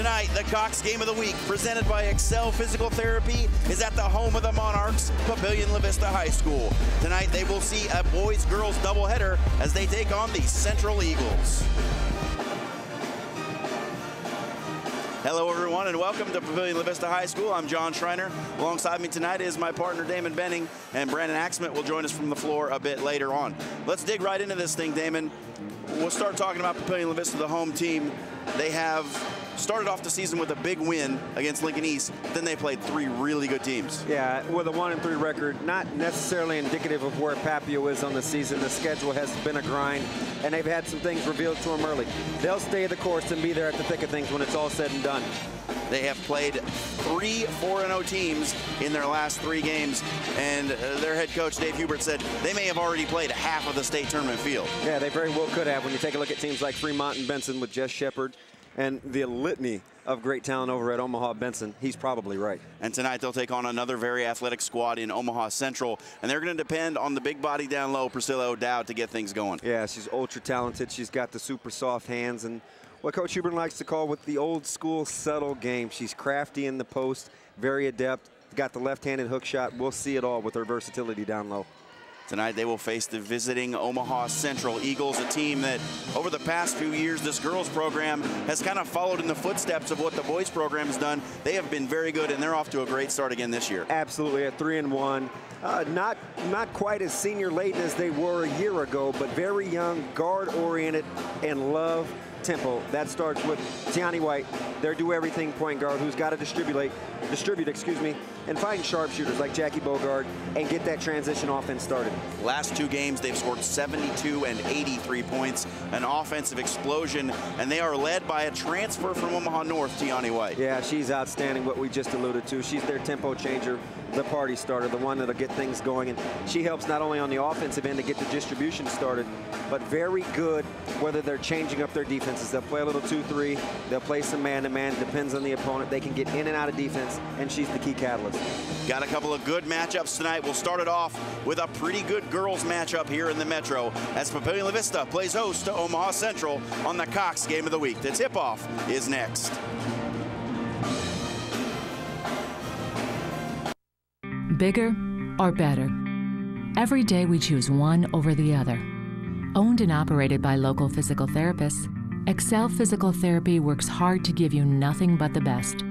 Tonight, the Cox Game of the Week, presented by Excel Physical Therapy, is at the home of the Monarchs, Papillion La Vista High School. Tonight, they will see a boys-girls doubleheader as they take on the Central Eagles. Hello, everyone, and welcome to Papillion La Vista High School. I'm John Schreiner. Alongside me tonight is my partner, Damon Benning, and Brandon Axmett will join us from the floor a bit later on. Let's dig right into this thing, Damon. We'll start talking about Papillion La Vista, the home team. They have started off the season with a big win against Lincoln East. Then they played three really good teams. Yeah, with a 1-3 record, not necessarily indicative of where Papio is on the season. The schedule has been a grind, and they've had some things revealed to them early. They'll stay the course and be there at the thick of things when it's all said and done. They have played 3 4-0 teams in their last 3 games, and their head coach, Dave Hubert, said they may have already played half of the state tournament field. Yeah, they very well could have. When you take a look at teams like Fremont and Benson with Jess Shepard and the litany of great talent over at Omaha Benson, he's probably right. And tonight they'll take on another very athletic squad in Omaha Central, and they're going to depend on the big body down low, Priscilla O'Dowd, to get things going. Yeah, she's ultra talented. She's got the super soft hands and what Coach Hubert likes to call with the old school subtle game. She's crafty in the post, very adept, got the left-handed hook shot. We'll see it all with her versatility down low. Tonight they will face the visiting Omaha Central Eagles, a team that over the past few years, this girls program has kind of followed in the footsteps of what the boys program has done. They have been very good, and they're off to a great start again this year. Absolutely, at 3-1. Not quite as senior laden as they were a year ago, but very young, guard-oriented, and love tempo. That starts with Tiani White, their do-everything point guard, who's got to distribute, and find sharpshooters like Jackie Bogard and get that transition offense started. Last 2 games, they've scored 72 and 83 points, an offensive explosion, and they are led by a transfer from Omaha North, Tiani White. Yeah, she's outstanding, what we just alluded to. She's their tempo changer, the party starter, the one that'll get things going, and she helps not only on the offensive end to get the distribution started, but very good whether they're changing up their defenses. They'll play a little 2-3, they'll play some man-to-man, depends on the opponent. They can get in and out of defense, and she's the key catalyst. Got a couple of good matchups tonight. We'll start it off with a pretty good girls matchup here in the Metro as Papillion La Vista plays host to Omaha Central on the Cox Game of the Week. The tip-off is next. Bigger or better? Every day we choose one over the other. Owned and operated by local physical therapists, Excel Physical Therapy works hard to give you nothing but the best.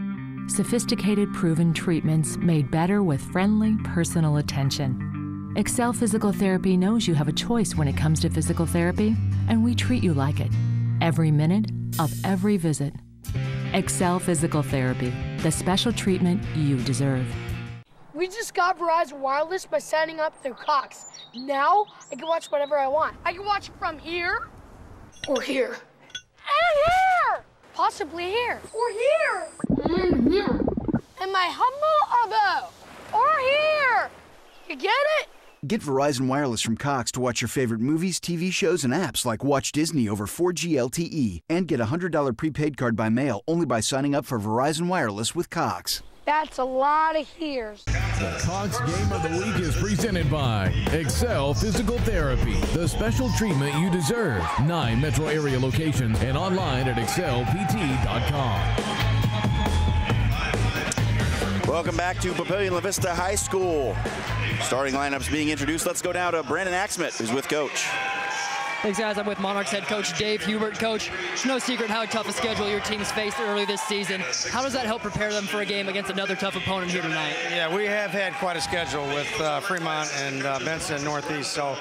Sophisticated, proven treatments made better with friendly, personal attention. Excel Physical Therapy knows you have a choice when it comes to physical therapy, and we treat you like it, every minute of every visit. Excel Physical Therapy, the special treatment you deserve. We just got Verizon Wireless by signing up through Cox. Now, I can watch whatever I want. I can watch it from here, or here, and here, possibly here, or here, and here, and my humble elbow, or here. You get it? Get Verizon Wireless from Cox to watch your favorite movies, TV shows, and apps like Watch Disney over 4G LTE. And get a $100 prepaid card by mail only by signing up for Verizon Wireless with Cox. That's a lot of here's. The Cox Game of the Week is presented by Excel Physical Therapy, the special treatment you deserve. 9 metro area locations and online at excelpt.com. Welcome back to Papillion La Vista High School. Starting lineups being introduced. Let's go now to Brandon Axmett, who's with Coach. Thanks, guys. I'm with Monarchs head coach Dave Hubert. Coach, it's no secret how tough a schedule your team's faced early this season. How does that help prepare them for a game against another tough opponent here tonight? Yeah, we have had quite a schedule with Fremont and Benson Northeast. So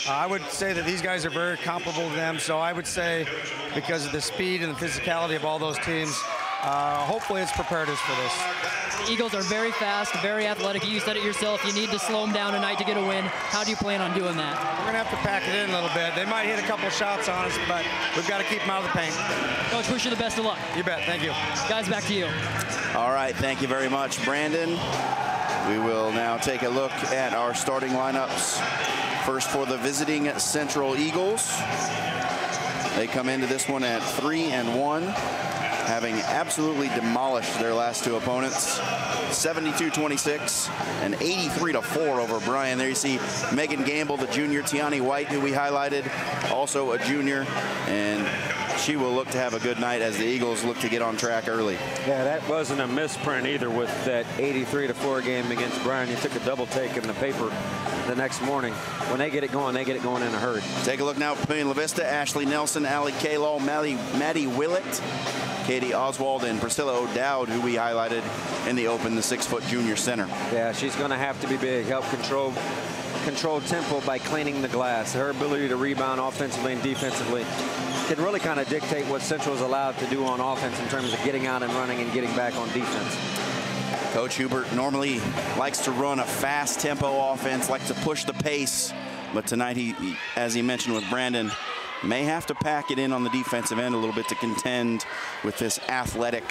I would say that these guys are very comparable to them. So I would say because of the speed and the physicality of all those teams, hopefully it's prepared us for this. The Eagles are very fast, very athletic. You said it yourself. You need to slow them down tonight to get a win. How do you plan on doing that? We're going to have to pack it in a little bit. They might hit a couple shots on us, but we've got to keep them out of the paint. Coach, wish you the best of luck. You bet. Thank you. Guys, back to you. All right. Thank you very much, Brandon. We will now take a look at our starting lineups. First for the visiting Central Eagles. They come into this one at 3-1. Having absolutely demolished their last 2 opponents, 72-26 and 83-4 over Bryan. There you see Megan Gamble, the junior, Tiani White, who we highlighted, also a junior, and she will look to have a good night as the Eagles look to get on track early. Yeah, that wasn't a misprint either with that 83-4 game against Bryan. You took a double take in the paper the next morning. When they get it going in a hurry. Take a look now at Papillion La Vista. Ashley Nelson, Allie Kalaw, Maddie Willett, Katie Oswald, and Priscilla O'Dowd, who we highlighted in the Open, the 6-foot junior center. Yeah, she's going to have to be big. Help control tempo by cleaning the glass. Her ability to rebound offensively and defensively can really kind of dictate what Central is allowed to do on offense in terms of getting out and running and getting back on defense. Coach Hubert normally likes to run a fast tempo offense, likes to push the pace, but tonight he, as he mentioned with Brandon, may have to pack it in on the defensive end a little bit to contend with this athletic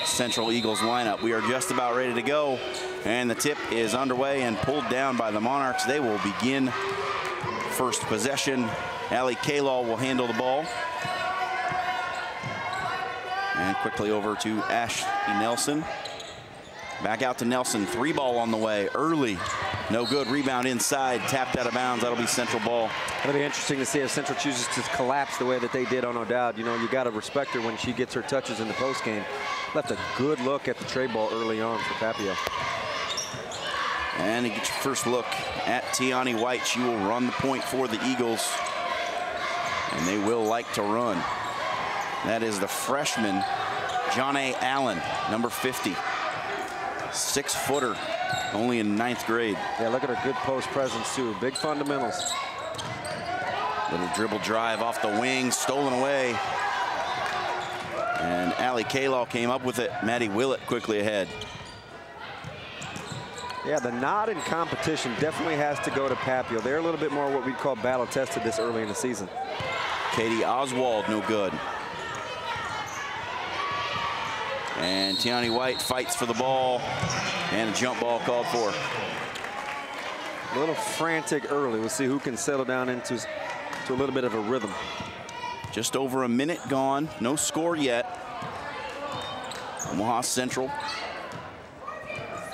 Central Eagles lineup. We are just about ready to go, and the tip is underway and pulled down by the Monarchs. They will begin first possession. Allie Kalaw will handle the ball. And quickly over to Ashley Nelson. Back out to Nelson. 3-ball on the way early. No good. Rebound inside. Tapped out of bounds. That'll be Central ball. It'll be interesting to see if Central chooses to collapse the way that they did on O'Dowd. You know, you got to respect her when she gets her touches in the postgame. Left a good look at the tray ball early on for Papio. And you get your first look at Tiani White. She will run the point for the Eagles. And they will like to run. That is the freshman, John-A Allen, number 50. 6-footer, only in 9th grade. Yeah, look at her good post presence too. Big fundamentals. Little dribble drive off the wing, stolen away. And Allie Kalaw came up with it. Maddie Willett quickly ahead. Yeah, the nod in competition definitely has to go to Papio. They're a little bit more what we'd call battle tested this early in the season. Katie Oswald, no good. And Tiani White fights for the ball, and a jump ball called for. A little frantic early. We'll see who can settle down into a little bit of a rhythm. Just over a minute gone. No score yet. Omaha Central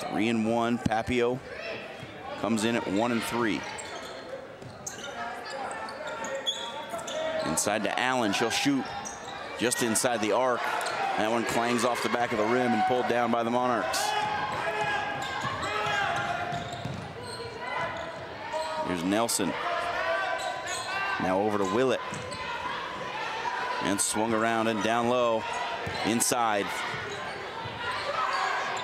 3-1. Papio comes in at 1-3. Inside to Allen. She'll shoot just inside the arc. That one clangs off the back of the rim and pulled down by the Monarchs. Here's Nelson. Now over to Willett. And swung around and down low. Inside.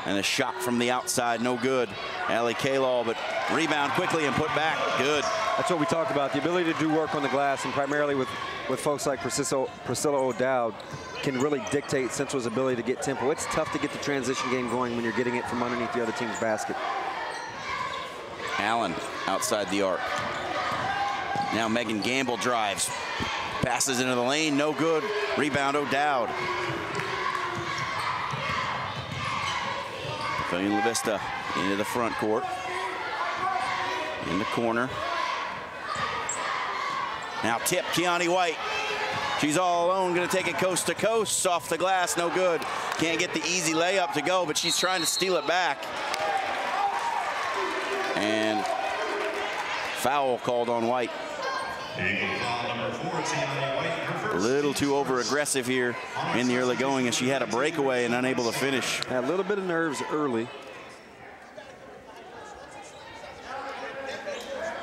And a shot from the outside, no good. Allie Kalaw, but rebound quickly and put back, good. That's what we talked about, the ability to do work on the glass, and primarily with folks like Priscilla O'Dowd can really dictate Central's ability to get tempo. It's tough to get the transition game going when you're getting it from underneath the other team's basket. Allen outside the arc. Now Megan Gamble drives. Passes into the lane, no good. Rebound O'Dowd. Papillion La Vista into the front court. In the corner. Now tip, Tiani White. She's all alone, gonna take it coast to coast, off the glass, no good. Can't get the easy layup to go, but she's trying to steal it back. And foul called on White. A little too over-aggressive here in the early going, as she had a breakaway and unable to finish. A little bit of nerves early.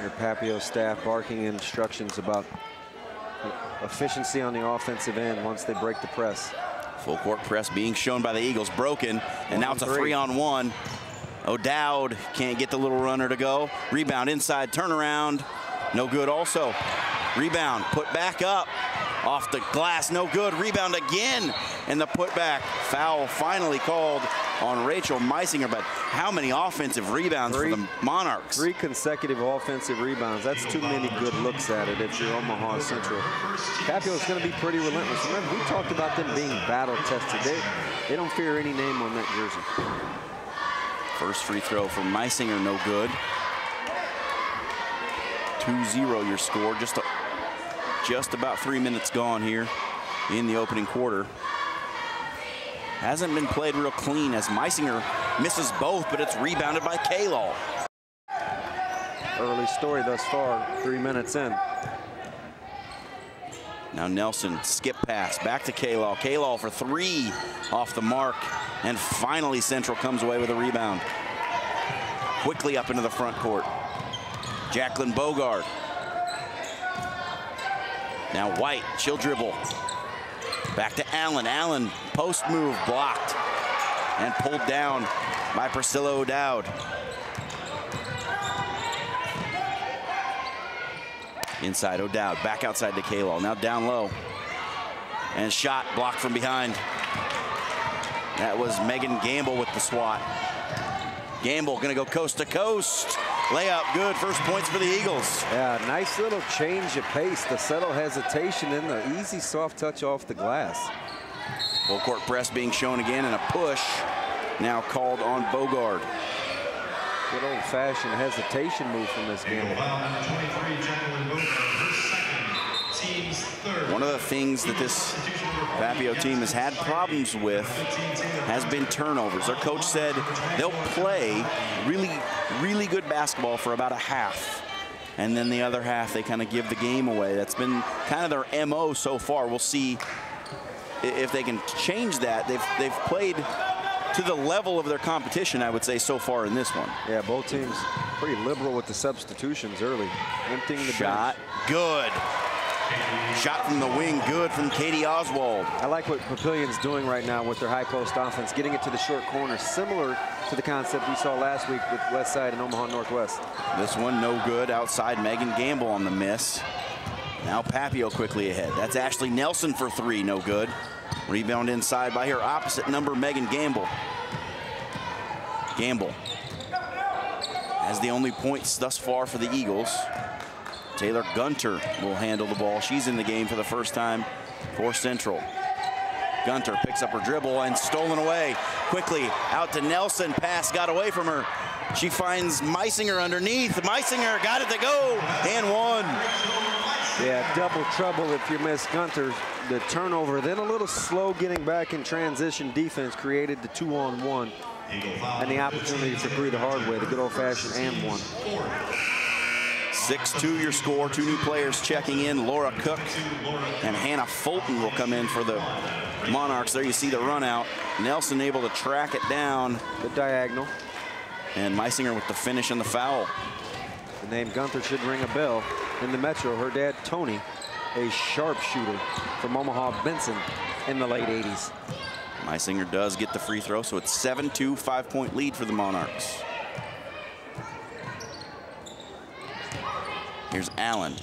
Your Papio staff barking instructions about efficiency on the offensive end once they break the press. Full court press being shown by the Eagles, broken, and now it's a 3-on-1. O'Dowd can't get the little runner to go. Rebound inside, turnaround, no good also. Rebound, put back up, off the glass, no good. Rebound again, and the putback. Foul finally called on Rachel Meisinger, but how many offensive rebounds for the Monarchs? 3 consecutive offensive rebounds. That's too many good looks at it if you're Omaha Central. Papio is going to be pretty relentless. Remember, we talked about them being battle tested. They don't fear any name on that jersey. First free throw from Meisinger, no good. 2-0 your score. Just about 3 minutes gone here in the opening quarter. Hasn't been played real clean as Meisinger misses both, but it's rebounded by Kalaw. Early story thus far, 3 minutes in. Now Nelson, skip pass, back to K-Law. K-Law for 3 off the mark. And finally Central comes away with a rebound. Quickly up into the front court. Jacqueline Bogard. Now White, she'll dribble. Back to Allen. Allen, post move, blocked. And pulled down by Priscilla O'Dowd. Inside O'Dowd, back outside to K-Law. Now down low. And shot blocked from behind. That was Megan Gamble with the swat. Gamble gonna go coast to coast. Layup good, first points for the Eagles. Yeah, nice little change of pace. The subtle hesitation and the easy soft touch off the glass. Full court press being shown again and a push now called on Bogard. Good old-fashioned hesitation move from Miss Gamble. One of the things that this Papio team has had problems with has been turnovers. Their coach said they'll play really good basketball for about a half. And then the other half, they kind of give the game away. That's been kind of their MO so far. We'll see if they can change that. They've played to the level of their competition, I would say, so far in this one. Yeah, both teams pretty liberal with the substitutions early. Emptying the shot, bench. Good. Shot from the wing, good from Katie Oswald. I like what Papilion's doing right now with their high post offense, getting it to the short corner, similar to the concept we saw last week with Westside and Omaha Northwest. This one no good outside. Megan Gamble on the miss. Now Papio quickly ahead. That's Ashley Nelson for 3, no good. Rebound inside by her opposite number, Megan Gamble. Gamble has the only points thus far for the Eagles. Taylor Gunter will handle the ball. She's in the game for the first time for Central. Gunter picks up her dribble and stolen away. Quickly out to Nelson. Pass got away from her. She finds Meisinger underneath. Meisinger got it to go and one. Yeah, double trouble if you miss Gunter. The turnover, then a little slow getting back in transition defense created the 2-on-1 and the opportunity for 3 the hard way, the good old-fashioned and one. 6-2 your score. 2 new players checking in. Laura Cook and Hannah Fulton will come in for the Monarchs. There you see the run out. Nelson able to track it down. Good diagonal. And Meisinger with the finish and the foul. The name Gunther should ring a bell in the Metro. Her dad, Tony, a sharpshooter from Omaha Benson in the late 80s. Meisinger does get the free throw, so it's 7-2, 5-point lead for the Monarchs. Here's Allen.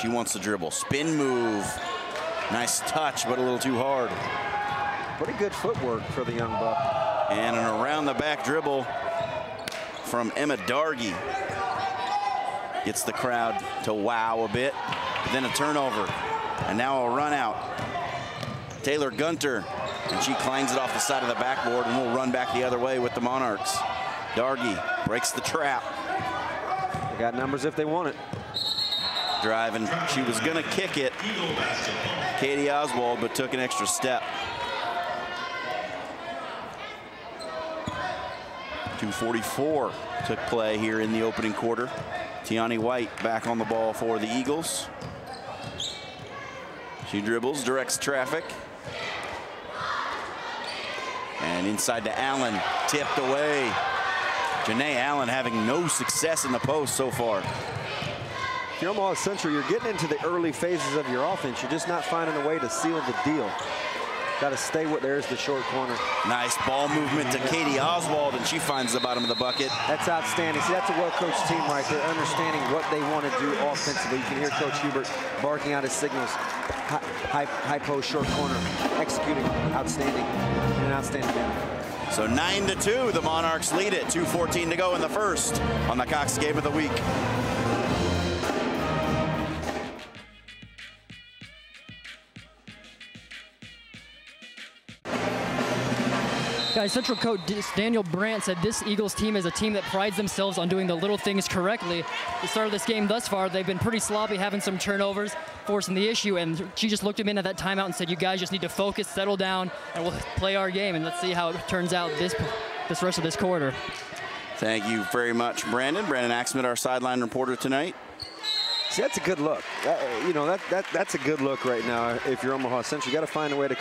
She wants the dribble. Spin move. Nice touch, but a little too hard. Pretty good footwork for the young buck. And an around the back dribble from Emma Dargy. Gets the crowd to wow a bit. Then a turnover. And now a run out. Taylor Gunter. And she climbs it off the side of the backboard and will run back the other way with the Monarchs. Dargy breaks the trap. They got numbers if they want it. Driving. She was going to kick it. Katie Oswald, but took an extra step. 2:44 took play here in the opening quarter. Tiani White back on the ball for the Eagles. She dribbles, directs traffic. And inside to Allen, tipped away. Janae Allen having no success in the post so far. If you're Omaha Central, you're getting into the early phases of your offense. You're just not finding a way to seal the deal. Got to stay with, there's the short corner. Nice ball movement to Katie Oswald, and she finds the bottom of the bucket. That's outstanding. See, that's a well-coached team right there, understanding what they want to do offensively. You can hear Coach Hubert barking out his signals. High post, short corner, executing outstanding in an outstanding manner. So 9-2, the Monarchs lead it. 2:14 to go in the first on the Cox Game of the Week. Guys, Central coach Daniel Brandt said this Eagles team is a team that prides themselves on doing the little things correctly. The start of this game thus far, they've been pretty sloppy, having some turnovers, forcing the issue, and she just looked him in at that timeout and said, you guys just need to focus, settle down, and we'll play our game, and let's see how it turns out this rest of this quarter. Thank you very much, Brandon. Brandon Axman, our sideline reporter tonight. See, that's a good look. You know, that's a good look right now. If you're Omaha Central, you got to find a way to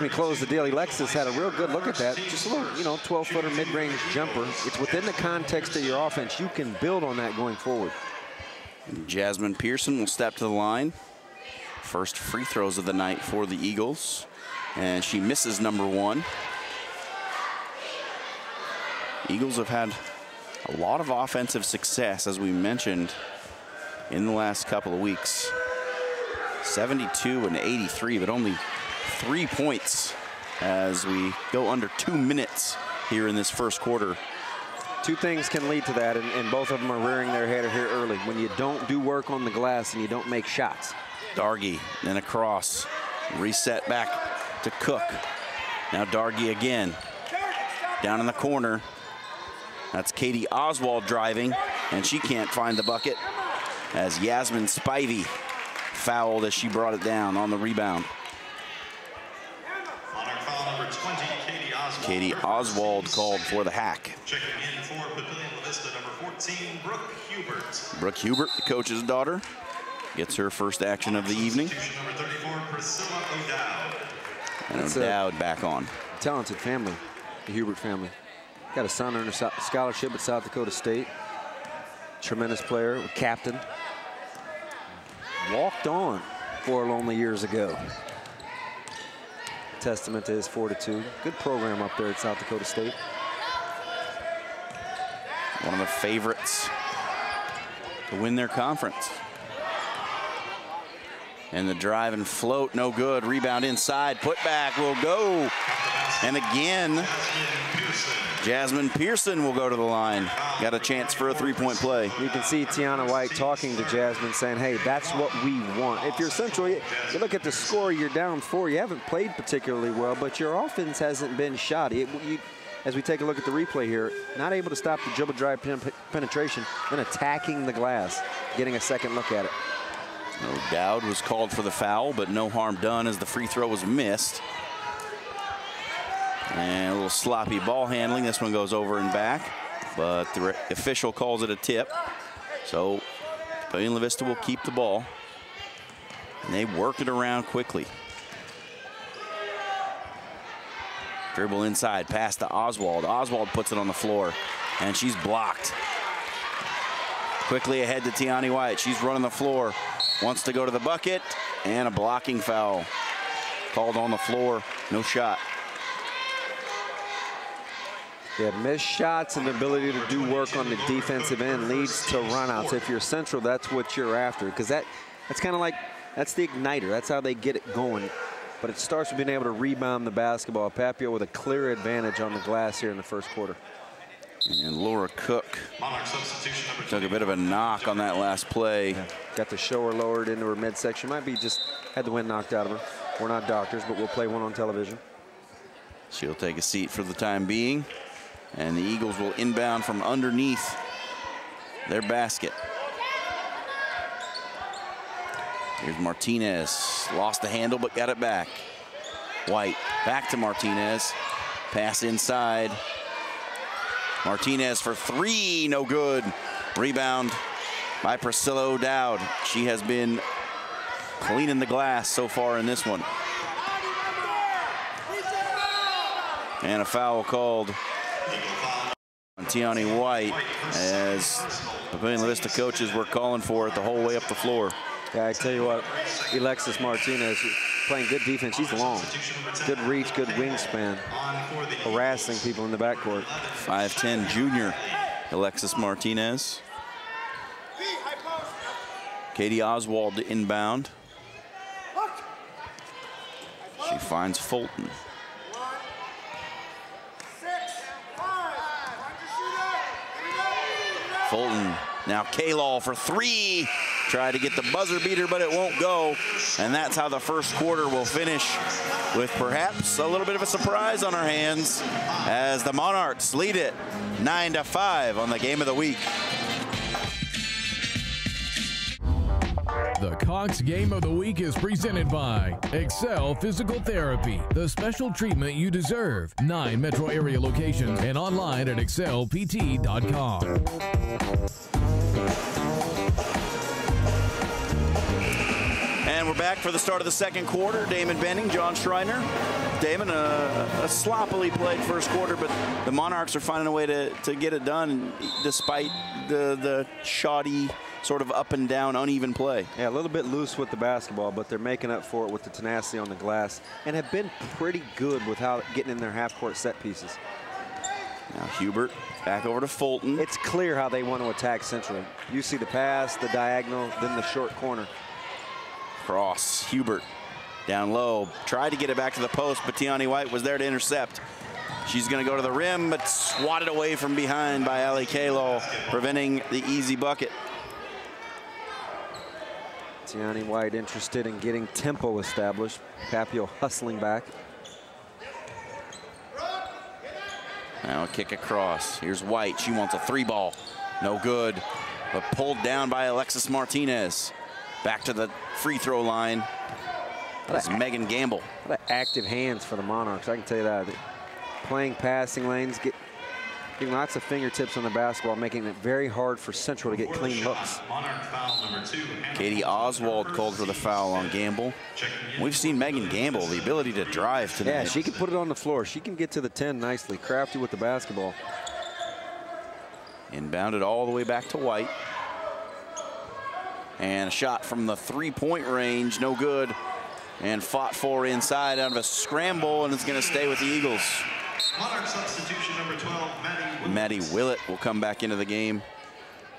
close the deal. Alexis had a real good look at that. Just a little, 12-footer mid-range jumper. It's within the context of your offense. You can build on that going forward. Jasmine Pearson will step to the line. First free throws of the night for the Eagles. And she misses number 1. Eagles have had a lot of offensive success, as we mentioned, in the last couple of weeks. 72 and 83, but only 3 points as we go under 2 minutes here in this first quarter. 2 things can lead to that, and both of them are rearing their head here early. When you don't do work on the glass and you don't make shots. Dargy, then across, reset back to Cook. Now Dargy again, down in the corner. That's Katie Oswald driving, and she can't find the bucket as Yasmin Spivey fouled as she brought it down on the rebound. On our foul number 20, Katie Oswald called for the hack. Checking in for Pavilion La Vista, number 14, Brooke Hubert. Brooke Hubert, the coach's daughter, gets her first action of the evening. Number 34, Priscilla O'Dowd. And O'Dowd back on. Talented family, the Hubert family. Got a son earning a scholarship at South Dakota State. Tremendous player, captain. Walked on 4 lonely years ago. Testament to his fortitude. Good program up there at South Dakota State. One of the favorites to win their conference. And the drive and float, no good. Rebound inside, put back will go. And again, Jasmine Pearson will go to the line. Got a chance for a 3-point play. You can see Tiana White talking to Jasmine saying, hey, that's what we want. If you're Central, you look at the score, you're down 4. You haven't played particularly well, but your offense hasn't been shoddy. As we take a look at the replay here, not able to stop the dribble drive penetration, then attacking the glass, getting a second look at it. O'Dowd was called for the foul, but no harm done as the free throw was missed. And a little sloppy ball handling. This one goes over and back, but the official calls it a tip. So Pavilion La Vista will keep the ball. And they work it around quickly. Dribble inside, pass to Oswald. Oswald puts it on the floor, and she's blocked. Quickly ahead to Tiani White. She's running the floor, wants to go to the bucket, and a blocking foul. Called on the floor, no shot. Yeah, missed shots and the ability to do work on the defensive end leads to runouts. If you're Central, that's what you're after, because that's kind of like, that's the igniter. That's how they get it going. But it starts with being able to rebound the basketball. Papio with a clear advantage on the glass here in the first quarter. And Laura Cook took a bit of a knock on that last play. Yeah. Got the shower lowered into her midsection. Might be just had the wind knocked out of her. We're not doctors, but we'll play one on television. She'll take a seat for the time being. And the Eagles will inbound from underneath their basket. Here's Martinez. Lost the handle, but got it back. White back to Martinez. Pass inside. Martinez for 3, no good. Rebound by Priscilla O'Dowd. She has been cleaning the glass so far in this one. And a foul called on Tiani White as the Pavilion La Vista coaches were calling for it the whole way up the floor. Yeah, I tell you what, Alexis Martinez playing good defense. She's long. Good reach, good wingspan. Harassing people in the backcourt. 5'10" junior Alexis Martinez. Katie Oswald to inbound. She finds Fulton. Fulton, now Kalal for 3. Try to get the buzzer beater, but it won't go. And that's how the first quarter will finish, with perhaps a little bit of a surprise on our hands as the Monarchs lead it 9-5 on the game of the week. The Cox Game of the Week is presented by Excel Physical Therapy, the special treatment you deserve. 9 metro area locations and online at excelpt.com. And we're back for the start of the second quarter. Damon Benning, John Schreiner. Damon, a sloppily played first quarter, but the Monarchs are finding a way to get it done despite the shoddy, sort of up and down, uneven play. Yeah, a little bit loose with the basketball, but they're making up for it with the tenacity on the glass and have been pretty good without getting in their half-court set pieces. Now Hubert back over to Fulton. It's clear how they want to attack Central. You see the pass, the diagonal, then the short corner. Cross, Hubert down low. Tried to get it back to the post, but Tiani White was there to intercept. She's going to go to the rim, but swatted away from behind by Ali Kalo, preventing the easy bucket. Tiani White interested in getting tempo established. Papio hustling back. Now a kick across. Here's White. She wants a three ball. No good, but pulled down by Alexis Martinez. Back to the free throw line. That's Megan Gamble. A lot of active hands for the Monarchs, I can tell you that. Playing passing lanes, getting lots of fingertips on the basketball, making it very hard for Central to get clean looks. Katie Oswald called for the foul on Gamble. We've seen Megan Gamble, the ability to drive tonight. Yeah, she can put it on the floor. She can get to the 10 nicely. Crafty with the basketball. Inbounded all the way back to White. And a shot from the three-point range, no good. And fought for inside out of a scramble, and it's going to stay with the Eagles. Monarch substitution number 12, Maddie Willett will come back into the game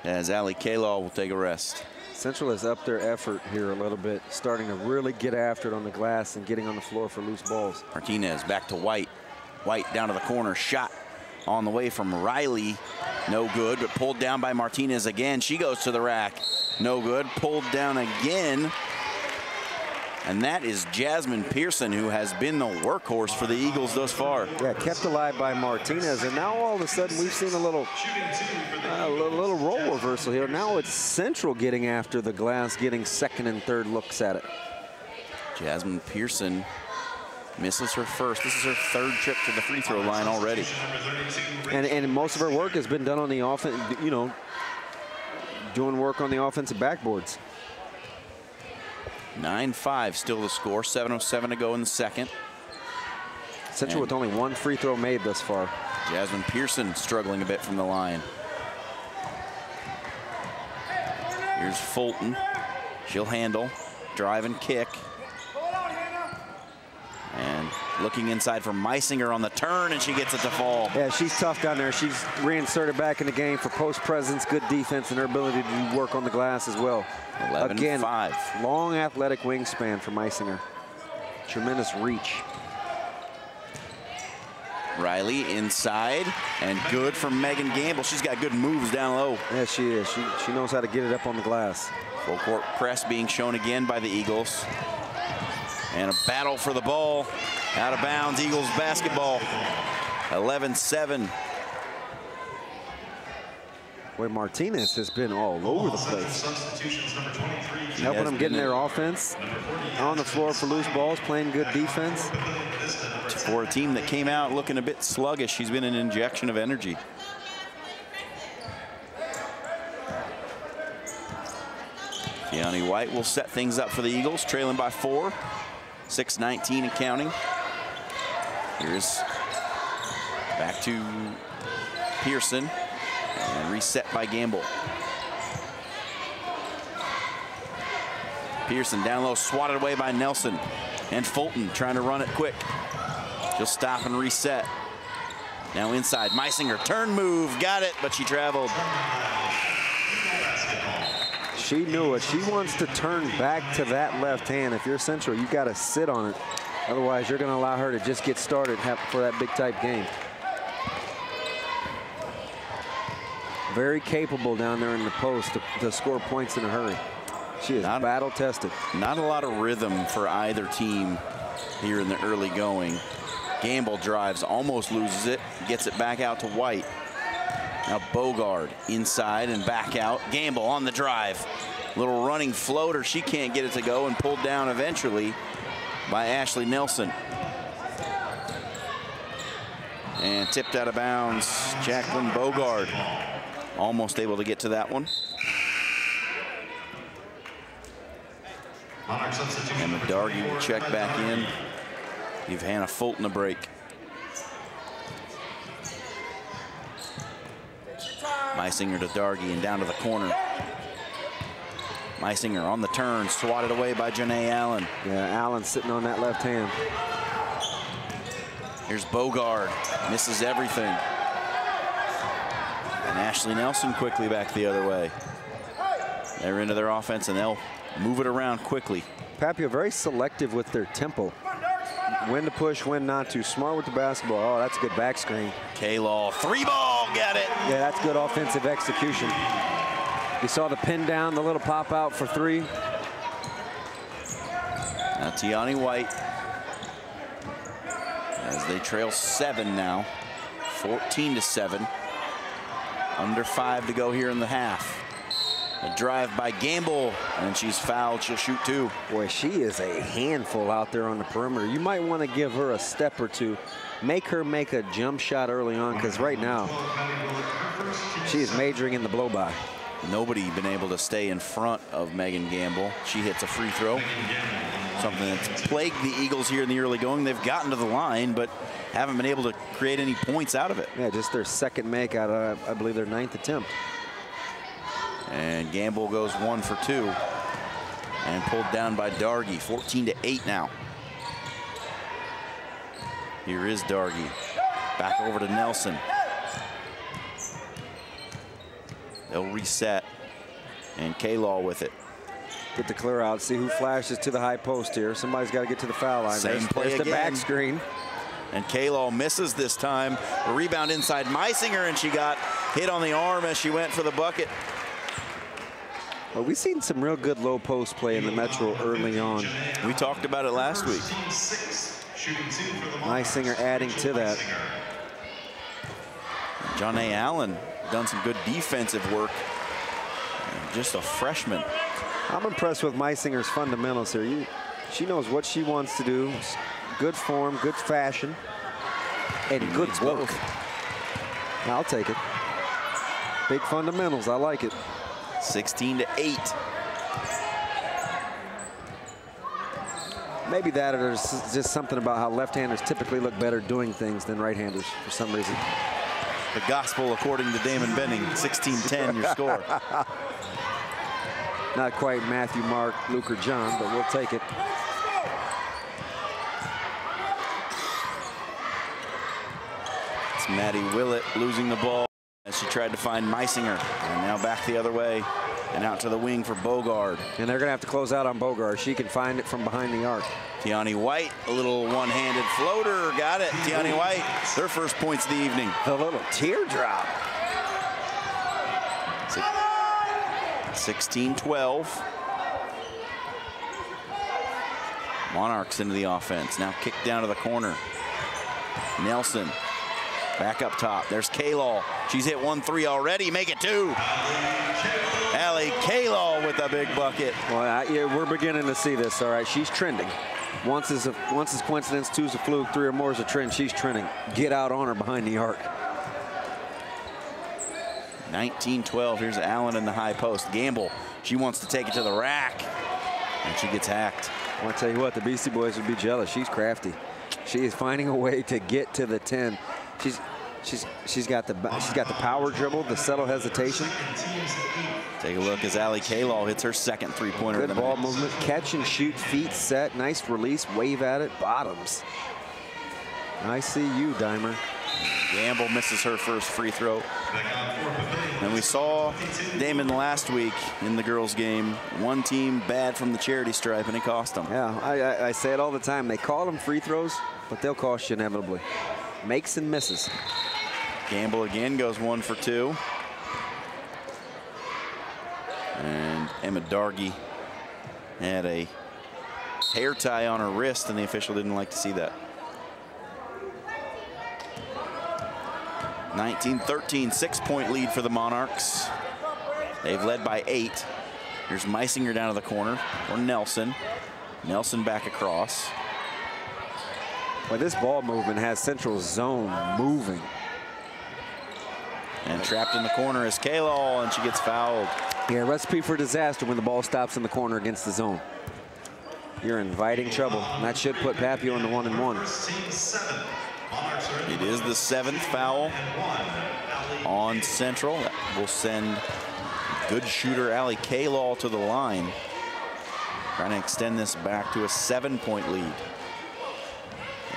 as Ali Kalo will take a rest. Central has upped their effort here a little bit, starting to really get after it on the glass and getting on the floor for loose balls. Martinez back to White. White down to the corner, shot on the way from Riley. No good, but pulled down by Martinez again. She goes to the rack. No good, pulled down again. And that is Jasmine Pearson, who has been the workhorse for the Eagles thus far. Yeah, kept alive by Martinez, and now all of a sudden we've seen a little role reversal here. Now it's Central getting after the glass, getting second and third looks at it. Jasmine Pearson misses her first. This is her third trip to the free throw line already. And most of her work has been done on the offense, you know, doing work on the offensive backboards. 9-5 still the score, 7:07 to go in the second. Central with only one free throw made thus far. Jasmine Pearson struggling a bit from the line. Here's Fulton. She'll handle, drive and kick. And looking inside for Meisinger on the turn, and she gets it to fall. Yeah, she's tough down there. She's reinserted back in the game for post presence, good defense, and her ability to do work on the glass as well. 11-5. Again, long athletic wingspan for Meisinger. Tremendous reach. Riley inside, and good from Megan Gamble. She's got good moves down low. Yeah, she is. She knows how to get it up on the glass. Full court press being shown again by the Eagles. And a battle for the ball. Out of bounds, Eagles basketball. 11-7. Boy, Martinez has been all over the place. Helping them get in their offense. On the floor for loose balls, playing good defense. For a team that came out looking a bit sluggish, she's been an injection of energy. Tiani White will set things up for the Eagles, trailing by 4. 6:19 and counting. Here's back to Pearson. And reset by Gamble. Pearson down low, swatted away by Nelson. And Fulton trying to run it quick. She'll stop and reset. Now inside, Meisinger, turn move, got it, but she traveled. She knew it. She wants to turn back to that left hand. If you're Central, you got to sit on it. Otherwise, you're going to allow her to just get started for that big type game. Very capable down there in the post to score points in a hurry. She is battle tested. Not a lot of rhythm for either team here in the early going. Gamble drives, almost loses it, gets it back out to White. Now Bogard inside and back out. Gamble on the drive. Little running floater. She can't get it to go, and pulled down eventually by Ashley Nelson. And tipped out of bounds, Jacqueline Bogard. almost able to get to that one. And Medargi will check back in. Give Hannah Fulton a break. Meisinger to Dargy and down to the corner. Meisinger on the turn, swatted away by Janae Allen. Yeah, Allen sitting on that left hand. Here's Bogard, misses everything. And Ashley Nelson quickly back the other way. They're into their offense and they'll move it around quickly. Papio very selective with their tempo. When to push, when not to. Smart with the basketball. Oh, that's a good back screen. K-Law, 3-ball, got it. Yeah, that's good offensive execution. You saw the pin down, the little pop out for 3. Now Tiani White, as they trail 7 now, 14-7. Under 5 to go here in the half. A drive by Gamble, and she's fouled. She'll shoot 2. Boy, she is a handful out there on the perimeter. You might want to give her a step or two. Make her make a jump shot early on, because right now, she is majoring in the blow-by. Nobody been able to stay in front of Megan Gamble. She hits a free throw. Something that's plagued the Eagles here in the early going. They've gotten to the line, but haven't been able to create any points out of it. Yeah, just their second make out of, I believe, their 9th attempt. And Gamble goes 1 for 2 and pulled down by Dargy. 14-8 now. Here is Dargy. Back over to Nelson. They'll reset. And K-Law with it. Get the clear out. See who flashes to the high post here. Somebody's got to get to the foul line. Same play again. The back screen. And K-Law misses this time. A rebound inside Meisinger, and she got hit on the arm as she went for the bucket. Well, we've seen some real good low post play in the Metro early on. We talked about it last week. Meisinger adding to that. Janae Allen done some good defensive work. And just a freshman. I'm impressed with Meisinger's fundamentals here. She knows what she wants to do. Good form, good fashion, and good work. I'll take it. Big fundamentals. I like it. 16-8. Maybe that, or there's just something about how left-handers typically look better doing things than right-handers for some reason. The gospel according to Damon Benning. 16-10 your score. Not quite Matthew, Mark, Luke, or John, but we'll take it. It's Maddie Willett losing the ball as she tried to find Meisinger. And now back the other way and out to the wing for Bogard. And they're going to have to close out on Bogard. She can find it from behind the arc. Tiani White, a little one-handed floater. Got it. Tiani White, their first points of the evening. The little teardrop. 16-12. Monarchs into the offense. Now kicked down to the corner. Nelson back up top. There's K-Law. She's hit 1-3 already. Make it 2. Allie K-Law with a big bucket. Well, yeah, we're beginning to see this. All right, she's trending. Once is coincidence, 2's a fluke, 3 or more is a trend. She's trending. Get out on her behind the arc. 19-12. Here's Allen in the high post. Gamble. She wants to take it to the rack, and she gets hacked. I want to tell you what, the Beastie Boys would be jealous. She's crafty. She is finding a way to get to the 10. She's got the power dribble, the subtle hesitation. Take a look as Allie K-Law hits her second three-pointer. Good ball movement, catch and shoot, feet set, nice release, wave at it, bottoms. I see you, Dimer. Gamble misses her first free throw. And we saw Damon last week in the girls' game. One team bad from the charity stripe, and it cost them. Yeah, I say it all the time. They call them free throws, but they'll cost you inevitably. Makes and misses. Gamble again goes 1 for 2. And Emma Dargy had a hair tie on her wrist, and the official didn't like to see that. 19-13, 6-point lead for the Monarchs. They've led by 8. Here's Meisinger down to the corner for Nelson. Nelson back across. Well, this ball movement has Central zone moving. And trapped in the corner is Kalal, and she gets fouled. Yeah, recipe for disaster when the ball stops in the corner against the zone. You're inviting trouble. And that should put Papio in the 1-and-1. It is the 7th foul on Central. That will send good shooter Allie Kalal to the line. Trying to extend this back to a 7-point lead.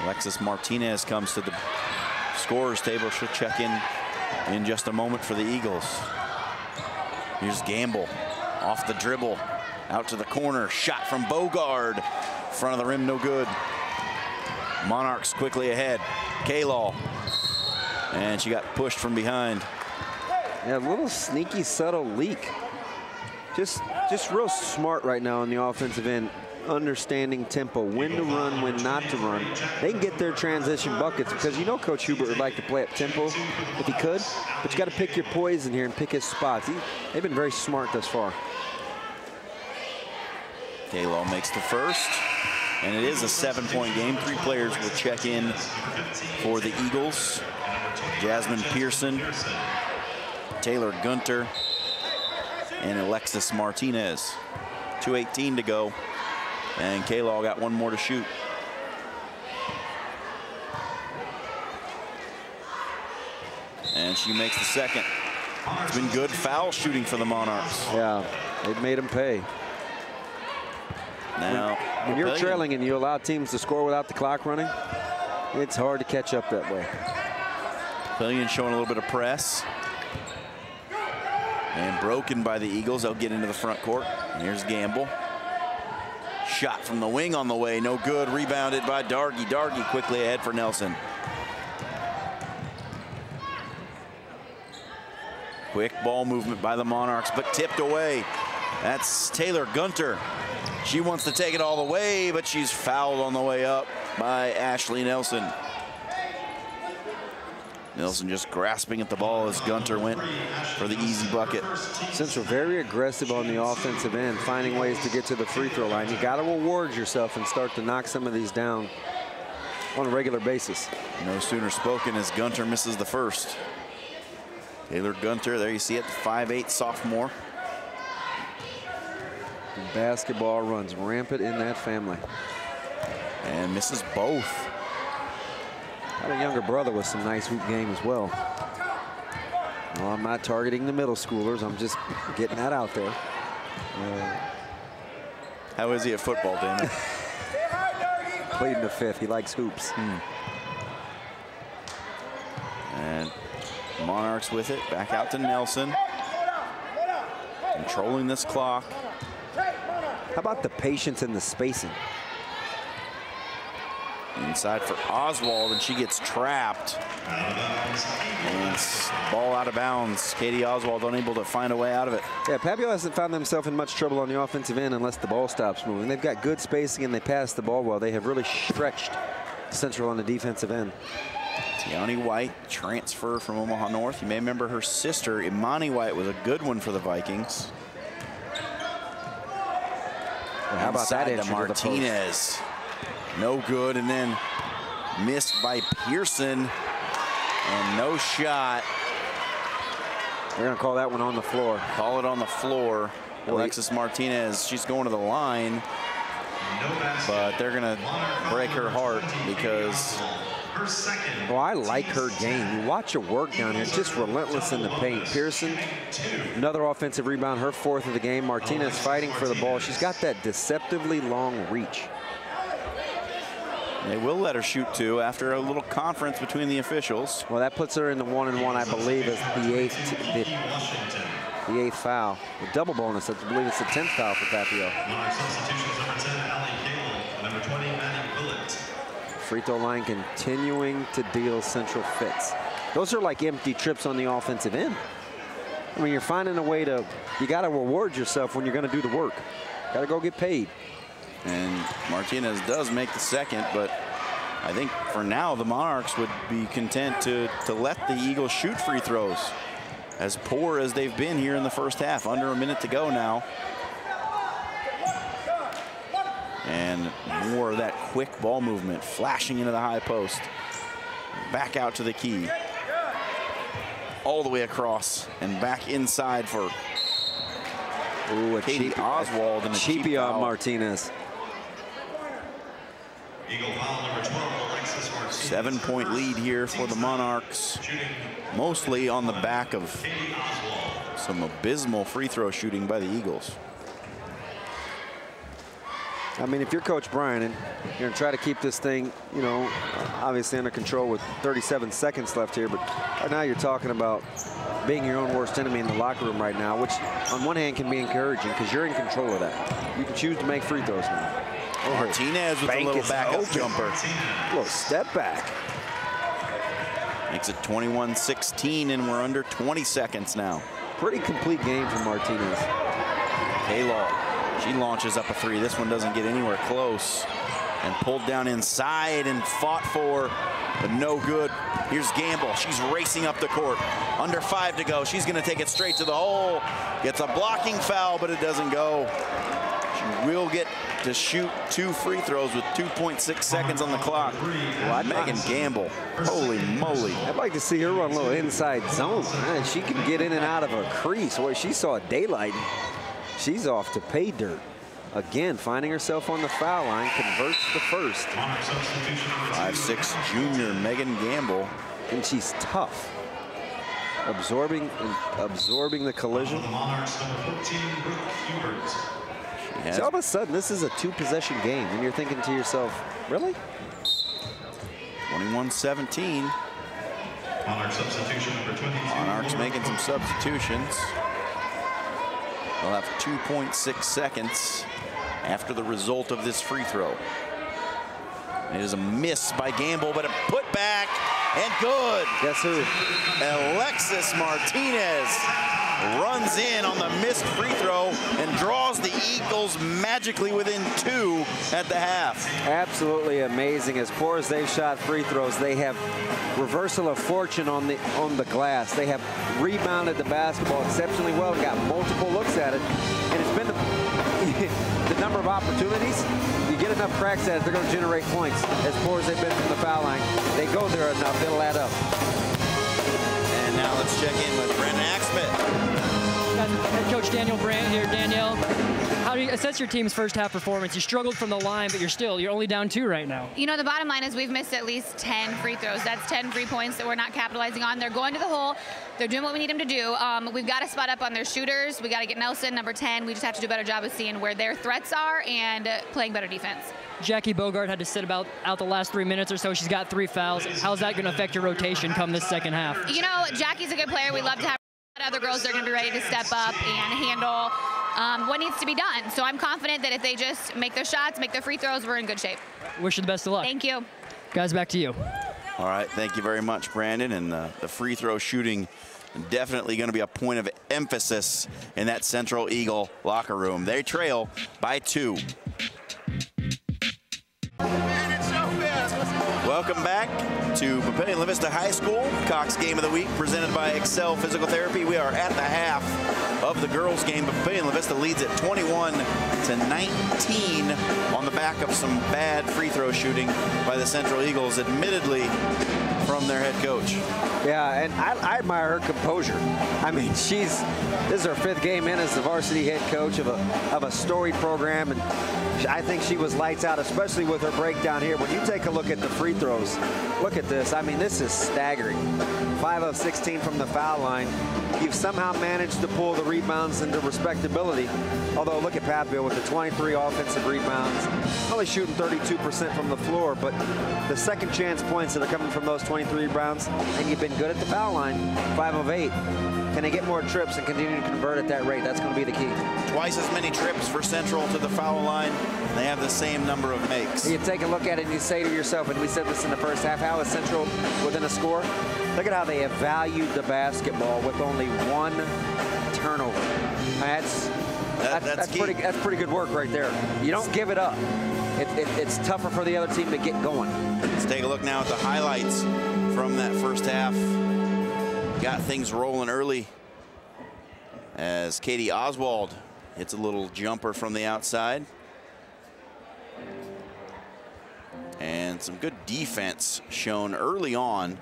Alexis Martinez comes to the scorer's table. She'll check in just a moment for the Eagles. Here's Gamble off the dribble, out to the corner, shot from Bogard. Front of the rim, no good. Monarchs quickly ahead. Kalal, and she got pushed from behind. Yeah, a little sneaky, subtle leak. Just real smart right now on the offensive end, understanding tempo, when to run, when not to run. They can get their transition buckets because you know Coach Hubert would like to play up tempo if he could, but you got to pick your poison here and pick his spots. They've been very smart thus far. Kalal makes the first, and it is a 7-point game. 3 players will check in for the Eagles. Jasmine Pearson, Taylor Gunter, and Alexis Martinez. 2:18 to go, and Kalal got 1 more to shoot. And she makes the second. It's been good foul shooting for the Monarchs. Yeah, they've made them pay. Now, when you're trailing and you allow teams to score without the clock running, it's hard to catch up that way. Papillion showing a little bit of press. And broken by the Eagles. They'll get into the front court. And here's Gamble. Shot from the wing on the way. No good. Rebounded by Dargy. Dargy quickly ahead for Nelson. Quick ball movement by the Monarchs, but tipped away. That's Taylor Gunter. She wants to take it all the way, but she's fouled on the way up by Ashley Nelson. Nelson just grasping at the ball as Gunter went for the easy bucket. Central very aggressive on the offensive end, finding ways to get to the free throw line. You got to reward yourself and start to knock some of these down on a regular basis. No sooner spoken as Gunter misses the first. Taylor Gunter, there you see it, 5'8" sophomore. Basketball runs rampant in that family. And misses both. Got a younger brother with some nice hoop game as well. Well, I'm not targeting the middle schoolers. I'm just getting that out there. How is he at football, Damon? Played in the 5th. He likes hoops. And Monarchs with it. Back out to Nelson. Controlling this clock. How about the patience and the spacing? Inside for Oswald, and she gets trapped. And it's ball out of bounds. Katie Oswald unable to find a way out of it. Yeah, Papio hasn't found themselves in much trouble on the offensive end unless the ball stops moving. They've got good spacing and they pass the ball well. They have really stretched Central on the defensive end. Tiani White, transfer from Omaha North. You may remember her sister, Imani White, was a good one for the Vikings. Well, how about that entry to Martinez? No good, and then missed by Pearson, and no shot. They're going to call that one on the floor. Call it on the floor. Alexis Martinez, she's going to the line, but they're going to break her heart because... Well, I like her game. You watch her work down here, just relentless in the paint. Pearson, another offensive rebound, her 4th of the game. Martinez fighting for the ball. She's got that deceptively long reach. They will let her shoot 2 after a little conference between the officials. Well, that puts her in the 1-and-1, I believe, as the 8th foul. The double bonus, I believe it's the 10th foul for Papio. Number 20, Maddie Willett. Free throw line continuing to deal Central fits. Those are like empty trips on the offensive end. I mean, you're finding a way to, you got to reward yourself when you're going to do the work. Got to go get paid. And Martinez does make the second, but I think for now the Monarchs would be content to let the Eagles shoot free throws. As poor as they've been here in the first half, under a minute to go now. And more of that quick ball movement, flashing into the high post. Back out to the key. all the way across and back inside for Katie Oswald and a cheap on foul. Martinez. Eagle foul number 12, Alexis Martinez. 7-point lead here for the Monarchs, mostly on the back of some abysmal free throw shooting by the Eagles. I mean, if you're Coach Bryan and you're going to try to keep this thing, you know, obviously under control with 37 seconds left here, but right now you're talking about being your own worst enemy in the locker room right now, which on one hand can be encouraging because you're in control of that. You can choose to make free throws now. Martinez with a little backup jumper. A little step back. Makes it 21-16, and we're under 20 seconds now. Pretty complete game from Martinez. K-Law, she launches up a three. This one doesn't get anywhere close. And pulled down inside and fought for, but no good. Here's Gamble. She's racing up the court. Under 5 to go. She's going to take it straight to the hole. Gets a blocking foul, but it doesn't go. She will get to shoot 2 free throws with 2.6 seconds on the clock. Megan Gamble, holy moly. I'd like to see her run a little inside zone. Man, she can get in and out of a crease where she saw daylight. She's off to pay dirt. Again, finding herself on the foul line, converts the first. 5'6" junior Megan Gamble. And she's tough. Absorbing the collision. So all of a sudden, this is a 2-possession game, and you're thinking to yourself, really? 21-17. Monarchs making some substitutions. They'll have 2.6 seconds after the result of this free throw. It is a miss by Gamble, but a put back and good. Guess who? Alexis Martinez runs in on the missed free throw and draws the Eagles magically within 2 at the half. Absolutely amazing. As poor as they've shot free throws, they have reversal of fortune on the glass. They have rebounded the basketball exceptionally well and got multiple looks at it. And it's been the number of opportunities. You get enough cracks at it, they're going to generate points. As poor as they've been from the foul line, they go there enough, it'll add up. And now let's check in with Brandon Axmith. Head coach Daniel Brandt here. Danielle, how do you assess your team's first half performance? You struggled from the line, but you're only down 2 right now. You know, the bottom line is we've missed at least 10 free throws. That's 10 free points that we're not capitalizing on. They're going to the hole. They're doing what we need them to do. We've got to spot up on their shooters. We got to get Nelson, number 10. We just have to do a better job of seeing where their threats are and playing better defense. Jackie Bogart had to sit out the last 3 minutes or so. She's got 3 fouls. How's that going to affect your rotation come this second half? You know, Jackie's a good player. We love to have other girls that are going to be ready to step up and handle what needs to be done. So I'm confident that if they just make their shots, make their free throws, we're in good shape. Wish you the best of luck. Thank you. Guys, back to you. All right, thank you very much, Brandon. And the free throw shooting definitely going to be a point of emphasis in that Central Eagle locker room. They trail by 2. Welcome back to Papillion La Vista High School. Cox Game of the Week presented by Excel Physical Therapy. We are at the half of the girls' game, but Papillion La Vista leads at 21-19 on the back of some bad free throw shooting by the Central Eagles, admittedly from their head coach. Yeah, and I admire her composure. I mean, this is her 5th game in as the varsity head coach of a storied program, and I think she was lights out, especially with her breakdown here. When you take a look at the free throws, look at this. I mean, this is staggering. 5 of 16 from the foul line. You've somehow managed to pull the rebounds into respectability. Although, look at Patville with the 23 offensive rebounds, only shooting 32% from the floor, but the second chance points that are coming from those 23 rebounds, and you've been good at the foul line, 5 of 8. Can they get more trips and continue to convert at that rate? That's going to be the key. Twice as many trips for Central to the foul line. They have the same number of makes. You take a look at it and you say to yourself, and we said this in the first half, how is Central within a score? Look at how they have valued the basketball with only 1 turnover. That's pretty good work right there. You don't give it up. It's tougher for the other team to get going. Let's take a look now at the highlights from that first half. Got things rolling early as Katie Oswald hits a little jumper from the outside. And some good defense shown early on.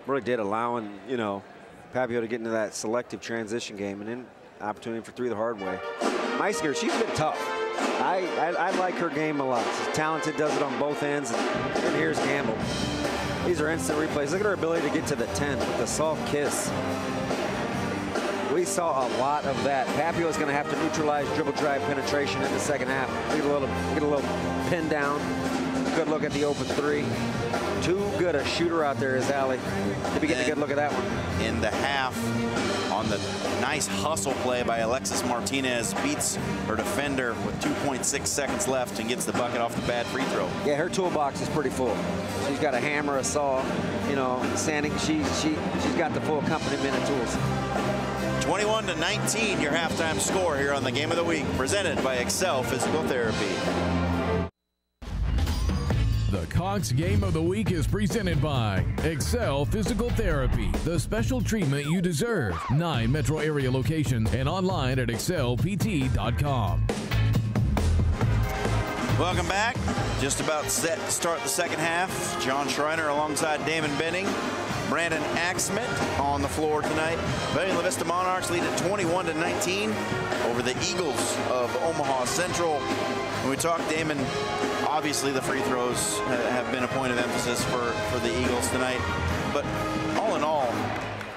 Really did allowing, you know, Papio to get into that selective transition game, and then opportunity for 3 the hard way. Meisinger, she's been tough. I like her game a lot. She's talented, does it on both ends. And here's Gamble. These are instant replays. Look at her ability to get to the 10 with the soft kiss. We saw a lot of that. Papio is going to have to neutralize dribble drive penetration in the second half. Get a little pin down. Good look at the open 3. Too good a shooter out there is Allie to be getting a good look at that one. In the half, on the nice hustle play by Alexis Martinez, beats her defender with 2.6 seconds left and gets the bucket off the bad free throw. Yeah, her toolbox is pretty full. She's got a hammer, a saw, you know, sanding. She's got the full accompaniment of tools. 21-19, your halftime score here on the Game of the Week, presented by Excel Physical Therapy. The Cox Game of the Week is presented by Excel Physical Therapy, the special treatment you deserve. 9 metro area locations and online at excelpt.com. Welcome back. Just about set to start the second half. John Schreiner alongside Damon Benning. Brandon Axsmith on the floor tonight. But La Vista Monarchs lead at 21-19 over the Eagles of Omaha Central. When we talk, Damon, obviously the free throws have been a point of emphasis for the Eagles tonight. But all in all,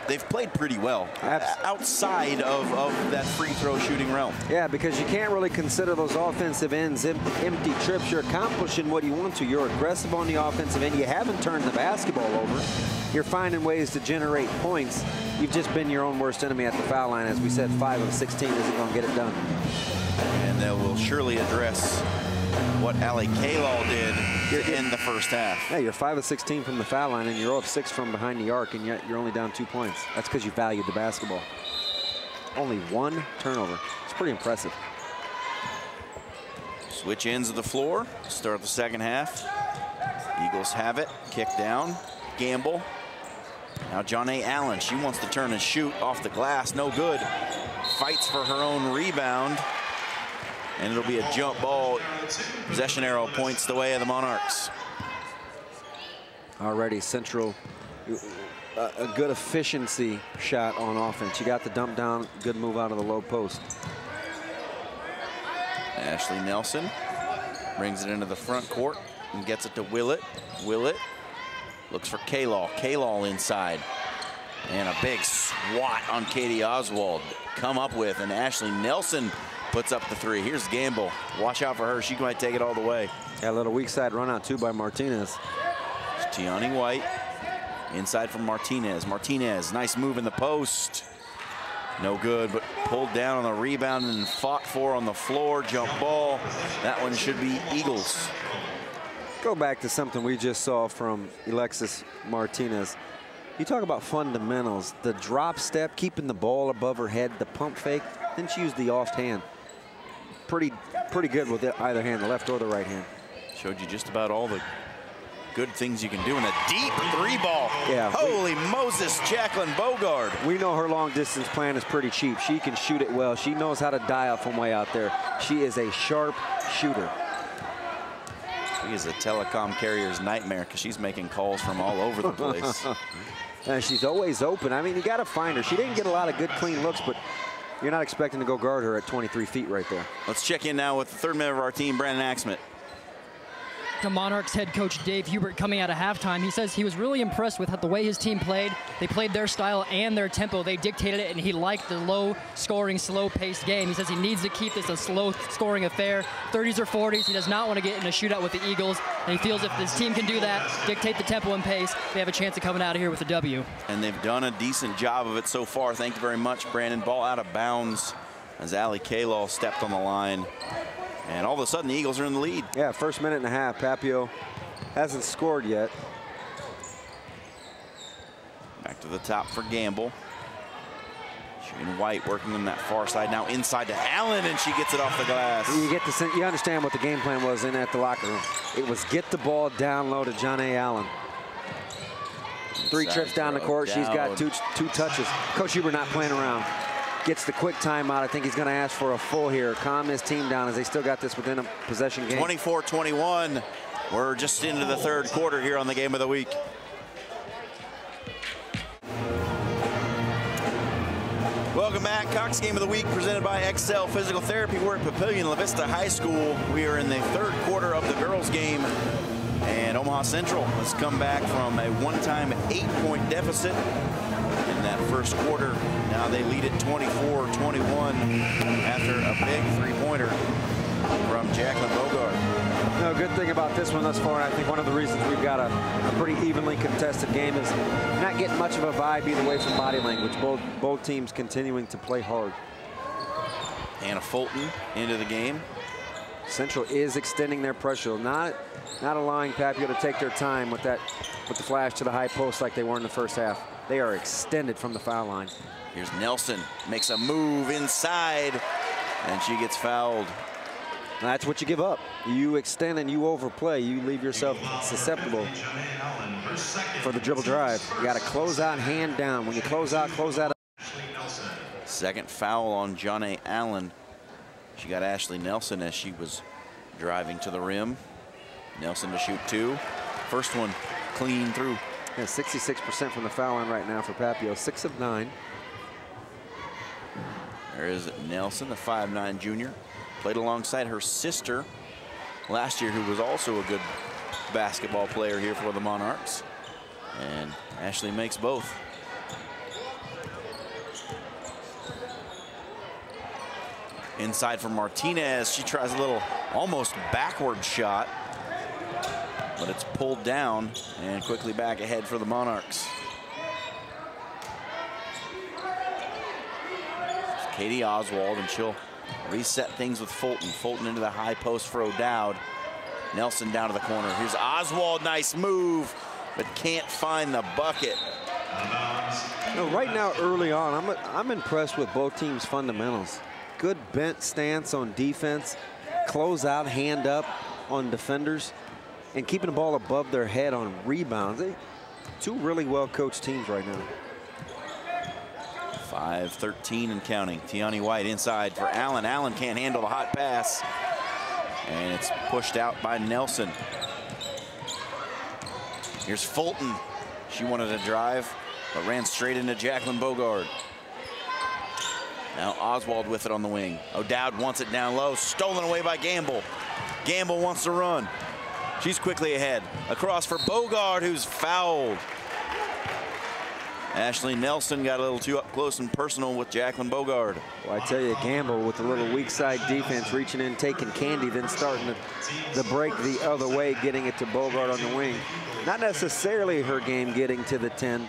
they've played pretty well outside of that free throw shooting realm. Yeah, because you can't really consider those offensive ends empty trips. You're accomplishing what you want to. You're aggressive on the offensive end. You haven't turned the basketball over. You're finding ways to generate points. You've just been your own worst enemy at the foul line. As we said, 5 of 16 isn't going to get it done. And they will surely address what Ali Kalal did in the first half. Yeah, you're 5 of 16 from the foul line, and you're 0 of 6 from behind the arc, and yet you're only down 2 points. That's because you valued the basketball. Only 1 turnover. It's pretty impressive. Switch ends of the floor. Start the second half. Eagles have it. Kick down. Gamble. Now Johnny Allen. She wants to turn and shoot off the glass. No good. Fights for her own rebound. And it'll be a jump ball. Possession arrow points the way of the Monarchs. Already Central, a good efficiency shot on offense. You got the dump down, good move out of the low post. Ashley Nelson brings it into the front court and gets it to Willett. Willett looks for Kalal. Kalal inside. And a big swat on Katie Oswald. Come up with, and Ashley Nelson puts up the 3. Here's Gamble. Watch out for her. She might take it all the way. Yeah, a little weak side run out too by Martinez. It's Tiani White. Inside from Martinez. Martinez, nice move in the post. No good, but pulled down on the rebound and fought for on the floor. Jump ball. That one should be Eagles. Go back to something we just saw from Alexis Martinez. You talk about fundamentals. The drop step, keeping the ball above her head, the pump fake. Then she used the off hand. Pretty good with either hand, the left or the right hand. Showed you just about all the good things you can do in a deep 3 ball. Yeah. Holy Moses, Jacqueline Bogard. We know her long distance plan is pretty cheap. She can shoot it well. She knows how to dial from way out there. She is a sharp shooter. She is a telecom carrier's nightmare because she's making calls from all over the place. And she's always open. I mean, you got to find her. She didn't get a lot of good, clean looks, but you're not expecting to go guard her at 23 feet right there. Let's check in now with the third member of our team, Brandon Axsmith. To Monarchs head coach Dave Hubert coming out of halftime. He says he was really impressed with the way his team played. They played their style and their tempo. They dictated it, and he liked the low-scoring, slow-paced game. He says he needs to keep this a slow-scoring affair, 30s or 40s. He does not want to get in a shootout with the Eagles, and he feels if this team can do that, dictate the tempo and pace, they have a chance of coming out of here with a W. And they've done a decent job of it so far. Thank you very much, Brandon. Ball out of bounds as Ali Kalal stepped on the line. And all of a sudden, the Eagles are in the lead. Yeah, first minute and a half. Papio hasn't scored yet. Back to the top for Gamble. Shane White working on that far side. Now inside to Allen, and she gets it off the glass. You understand what the game plan was in at the locker room. It was get the ball down low to John A. Allen. 3 trips down the court. She's got two touches. Coach Hubert not playing around. Gets the quick timeout. I think he's going to ask for a full here. Calm his team down as they still got this within a possession game. 24-21. We're just into the third quarter here on the Game of the Week. Welcome back. Cox Game of the Week presented by Excel Physical Therapy. We're at Papillion La Vista High School. We are in the third quarter of the girls' game. And Omaha Central has come back from a one-time 8-point deficit in that first quarter. Now they lead it 24-21 after a big three-pointer from Jacqueline Bogard. No, good thing about this one thus far, and I think one of the reasons we've got a pretty evenly contested game is not getting much of a vibe either way from body language. Both teams continuing to play hard. Anna Fulton into the game. Central is extending their pressure, not allowing Papio to take their time with the flash to the high post like they were in the first half. They are extended from the foul line. Here's Nelson, makes a move inside, and she gets fouled. That's what you give up. You extend and you overplay. You leave yourself susceptible for the dribble drive. You got to close out, hand down. When you close out. Second foul on Johnny Allen. She got Ashley Nelson as she was driving to the rim. Nelson to shoot two. First one clean through. Yeah, 66% from the foul line right now for Papio, 6 of 9. There is Nelson, the 5'9" junior. Played alongside her sister last year, who was also a good basketball player here for the Monarchs. And Ashley makes both. Inside for Martinez. She tries a little almost backward shot, but it's pulled down and quickly back ahead for the Monarchs. It's Katie Oswald, and she'll reset things with Fulton. Fulton into the high post for O'Dowd. Nelson down to the corner. Here's Oswald, nice move, but can't find the bucket. You know, right now, early on, I'm impressed with both teams' fundamentals. Good bent stance on defense, close out, hand up on defenders, and keeping the ball above their head on rebounds. Two really well-coached teams right now. 5-13 and counting. Tiani White inside for Allen. Allen can't handle the hot pass, and it's pushed out by Nelson. Here's Fulton. She wanted to drive, but ran straight into Jacqueline Bogard. Now Oswald with it on the wing. O'Dowd wants it down low. Stolen away by Gamble. Gamble wants to run. She's quickly ahead. Across for Bogard, who's fouled. Ashley Nelson got a little too up close and personal with Jacqueline Bogard. Well, I tell you, Gamble with a little weak side defense, reaching in, taking candy, then starting the break the other way, getting it to Bogard on the wing. Not necessarily her game getting to the 10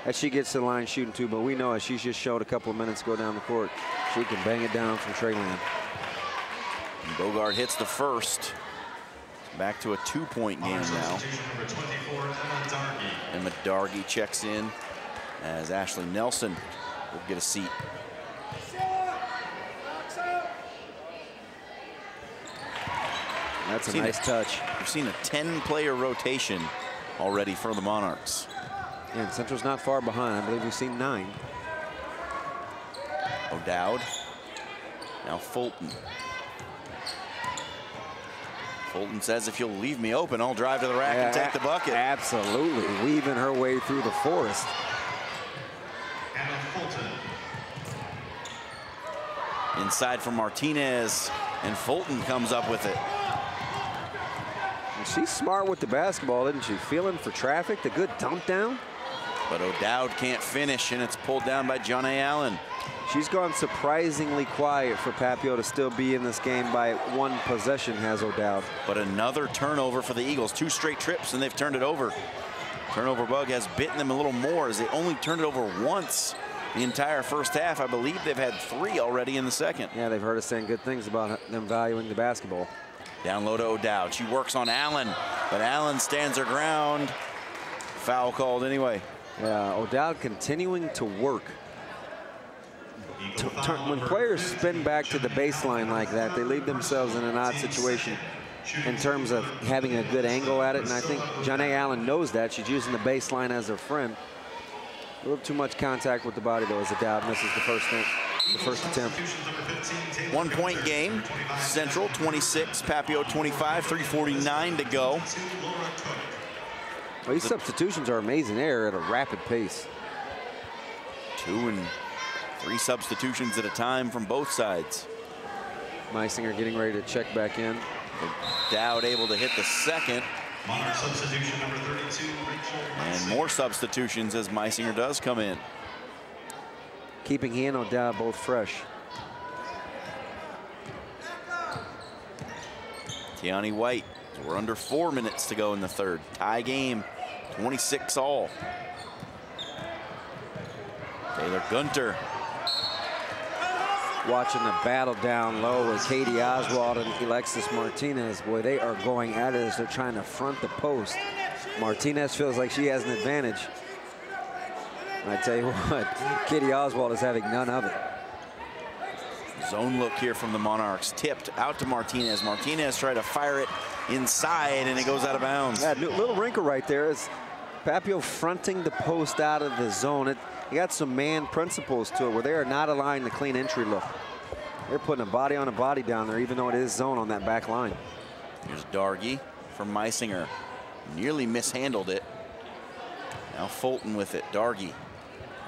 as she gets to the line shooting two, but we know as she's just showed a couple of minutes ago down the court, she can bang it down from Treyland. Bogard hits the first. Back to a 2-point game now. And Medargi checks in as Ashley Nelson will get a seat. That's a nice touch. We've seen a 10-player rotation already for the Monarchs. Yeah, and Central's not far behind. I believe we've seen 9. O'Dowd. Now Fulton. Fulton says, if you'll leave me open, I'll drive to the rack and take the bucket. Absolutely, weaving her way through the forest. Inside from Martinez, and Fulton comes up with it. And she's smart with the basketball, isn't she? Feeling for traffic, the good dump down. But O'Dowd can't finish, and it's pulled down by John A. Allen. She's gone surprisingly quiet for Papio to still be in this game by 1 possession, has O'Dowd. But another turnover for the Eagles. 2 straight trips, and they've turned it over. Turnover bug has bitten them a little more as they only turned it over once the entire first half. I believe they've had 3 already in the second. Yeah, they've heard us saying good things about them valuing the basketball. Down low to O'Dowd. She works on Allen, but Allen stands her ground. Foul called anyway. Yeah, O'Dowd continuing to work. When players spin back to the baseline like that, they leave themselves in an odd situation in terms of having a good angle at it, and I think Johnny Allen knows that. She's using the baseline as her friend. A little too much contact with the body, though, as O'Dowd misses the first attempt. 1-point game. Central 26, Papio 25, 3:49 to go. Well, these substitutions are amazing. They're at a rapid pace. 2 and 3 substitutions at a time from both sides. Meisinger getting ready to check back in. Dowd able to hit the second. Monarch substitution number 32, Rachel. And more substitutions as Meisinger does come in. Keeping he and O'Dowd both fresh. Tiani White, we're under 4 minutes to go in the third. Tie game, 26 all. Taylor Gunter. Watching the battle down low with Katie Oswald and Alexis Martinez. Boy, they are going at it as they're trying to front the post. Martinez feels like she has an advantage. I tell you what, Katie Oswald is having none of it. Zone look here from the Monarchs. Tipped out to Martinez. Martinez tried to fire it inside, and it goes out of bounds. Yeah, little wrinkle right there is Papio fronting the post out of the zone. You got some man principles to it where they are not allowing the clean entry look. They're putting a body on a body down there, even though it is zone on that back line. Here's Dargy from Meisinger. Nearly mishandled it. Now Fulton with it. Dargy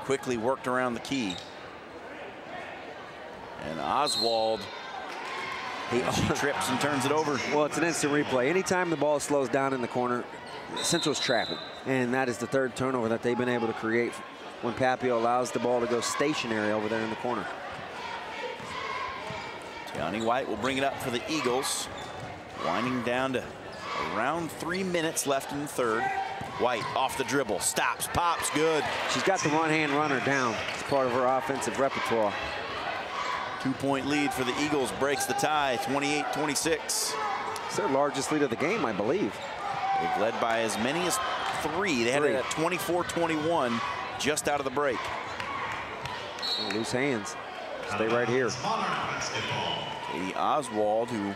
quickly worked around the key. And Oswald, she trips and turns it over. Well, it's an instant replay. Anytime the ball slows down in the corner, Central's trapping. And that is the 3rd turnover that they've been able to create when Papio allows the ball to go stationary over there in the corner. Tiani White will bring it up for the Eagles. Winding down to around 3 minutes left in the third. White off the dribble, stops, pops, good. She's got the one-hand runner down. It's part of her offensive repertoire. 2-point lead for the Eagles breaks the tie, 28-26. It's their largest lead of the game, I believe. They've led by as many as 3. They had it at 24-21 just out of the break. Oh, loose hands. Stay right here. Katie Oswald, who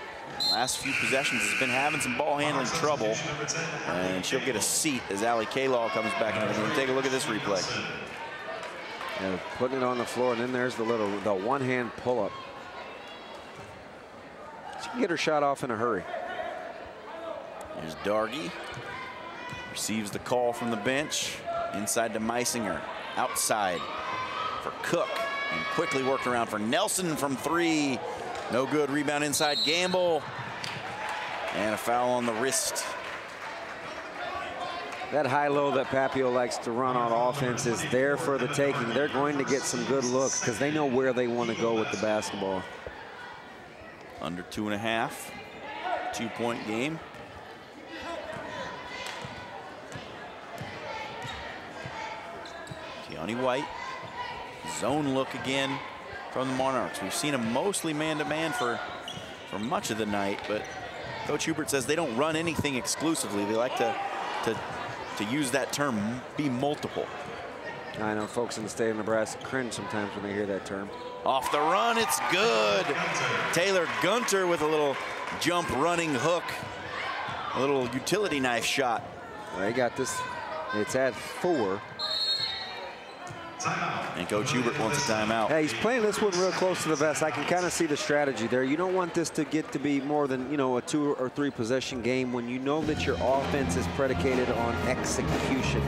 last few possessions has been having some ball handling trouble, and she'll get a seat as Allie Kalaw comes back into the game. Take a look at this replay. Yeah, putting it on the floor, and then there's the one-hand pull-up. She can get her shot off in a hurry. Here's Dargy. Receives the call from the bench. Inside to Meisinger. Outside for Cook. And quickly worked around for Nelson from 3. No good. Rebound inside. Gamble. And a foul on the wrist. That high-low that Papio likes to run on offense is there for the taking. They're going to get some good looks because they know where they want to go with the basketball. Under 2.5. 2-point game. Tiani White. Zone look again from the Monarchs. We've seen them mostly man-to-man for much of the night, but Coach Hubert says they don't run anything exclusively. They like to use that term, be multiple. I know folks in the state of Nebraska cringe sometimes when they hear that term. Off the run, it's good. Taylor Gunter with a little jump running hook. A little utility knife shot. They got this. It's at 4. And Coach Hubert wants a timeout. Yeah, he's playing this one real close to the vest. I can kind of see the strategy there. You don't want this to get to be more than, a 2 or 3 possession game when you know that your offense is predicated on execution.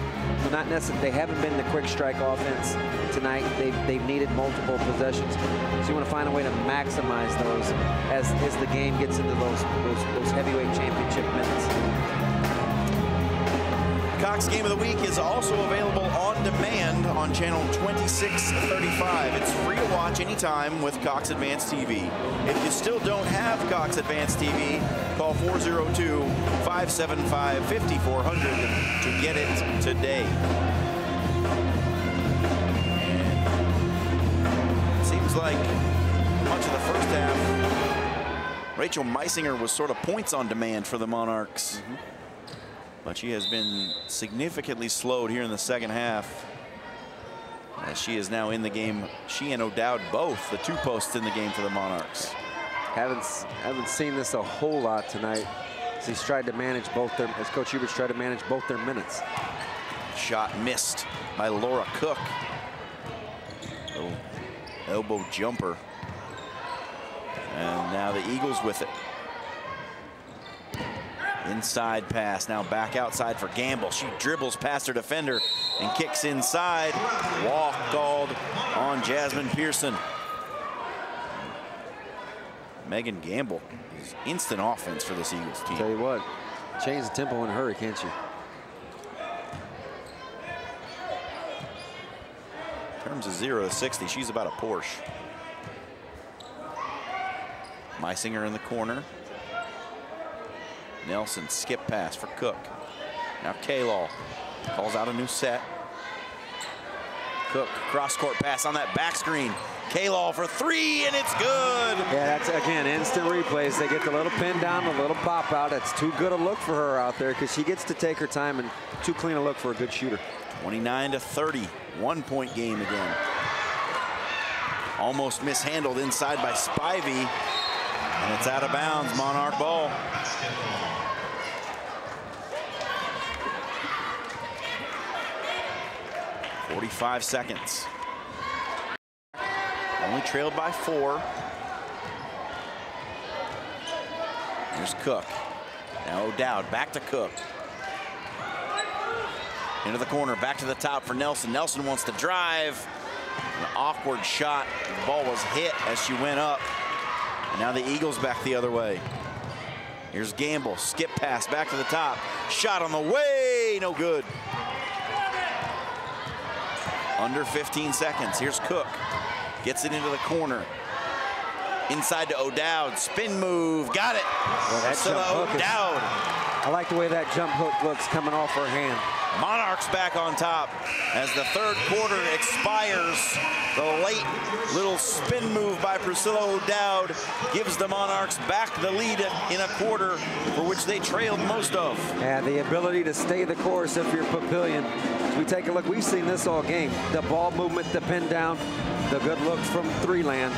So not necessarily, they haven't been the quick strike offense tonight. They've needed multiple possessions. So you want to find a way to maximize those as the game gets into those heavyweight championship minutes. Cox Game of the Week is also available on demand on channel 2635. It's free to watch anytime with Cox Advanced TV. If you still don't have Cox Advanced TV, call 402-575-5400 to get it today. And it seems like much of the first half, Rachel Meisinger was sort of points on demand for the Monarchs. But she has been significantly slowed here in the second half. As she is now in the game. She and O'Dowd both, the 2 posts in the game for the Monarchs. Haven't seen this a whole lot tonight. As he's tried to manage both their, as Coach Hubert's tried to manage both their minutes. Shot missed by Laura Cook. Little elbow jumper. And now the Eagles with it. Inside pass, now back outside for Gamble. She dribbles past her defender and kicks inside. Walk called on Jasmine Pearson. Megan Gamble is instant offense for this Eagles team. Tell you what, change the tempo in a hurry, can't you? In terms of 0 to 60, she's about a Porsche. Meisinger in the corner. Nelson skip pass for Cook. Now K-Law calls out a new set. Cook cross court pass on that back screen. K-Law for 3 and it's good. Yeah, that's again instant replays. They get the little pin down, the little pop out. It's too good a look for her out there because she gets to take her time and too clean a look for a good shooter. 29 to 30, 1-point game again. Almost mishandled inside by Spivey, and it's out of bounds. Monarch ball. .45 seconds. Only trailed by 4. Here's Cook. Now O'Dowd back to Cook. Into the corner, back to the top for Nelson. Nelson wants to drive. An awkward shot. The ball was hit as she went up. And now the Eagles back the other way. Here's Gamble. Skip pass back to the top. Shot on the way. No good. Under 15 seconds. Here's Cook. Gets it into the corner. Inside to O'Dowd. Spin move. Got it. Well, that jump hook O'Dowd. I like the way that jump hook looks coming off her hand. Monarchs back on top as the third quarter expires. The late little spin move by Priscilla O'Dowd gives the Monarchs back the lead in a quarter for which they trailed most of. And the ability to stay the course if you're Papillion. As we take a look, we've seen this all game. The ball movement, the pin down, the good looks from three land.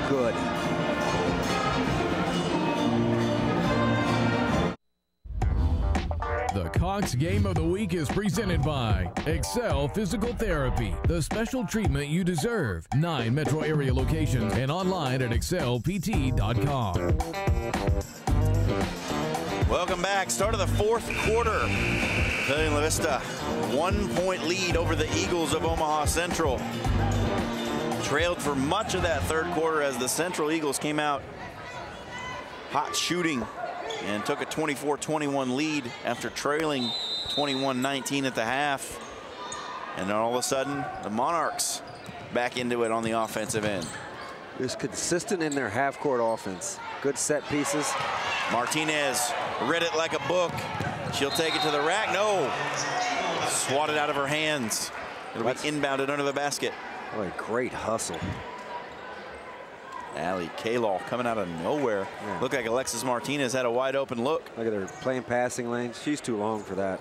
Good. The Cox Game of the Week is presented by Excel Physical Therapy, the special treatment you deserve. 9 metro area locations and online at excelpt.com. Welcome back. Start of the fourth quarter. Papillion La Vista, 1-point lead over the Eagles of Omaha Central. Trailed for much of that third quarter as the Central Eagles came out hot shooting and took a 24-21 lead after trailing 21-19 at the half. And then all of a sudden, the Monarchs back into it on the offensive end. Just consistent in their half-court offense. Good set pieces. Martinez read it like a book. She'll take it to the rack. No. Swatted out of her hands. It'll be inbounded under the basket. What a great hustle. Allie K-Law coming out of nowhere. Yeah. Looked like Alexis Martinez had a wide open look. Look at her playing passing lanes. She's too long for that.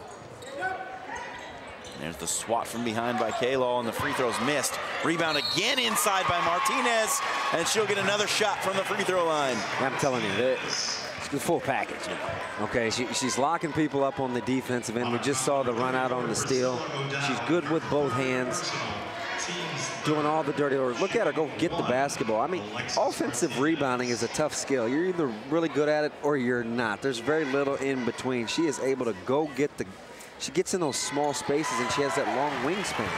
There's the swat from behind by K-Law, and the free throw's missed. Rebound again inside by Martinez, and she'll get another shot from the free throw line. I'm telling you, it's the full package. Okay, she's locking people up on the defensive end. We just saw the run out on the steal. She's good with both hands. Doing all the dirty work. Look at her go get the basketball. I mean, offensive rebounding is a tough skill. You're either really good at it or you're not. There's very little in between. She is able to go get the, she gets in those small spaces and she has that long wingspan.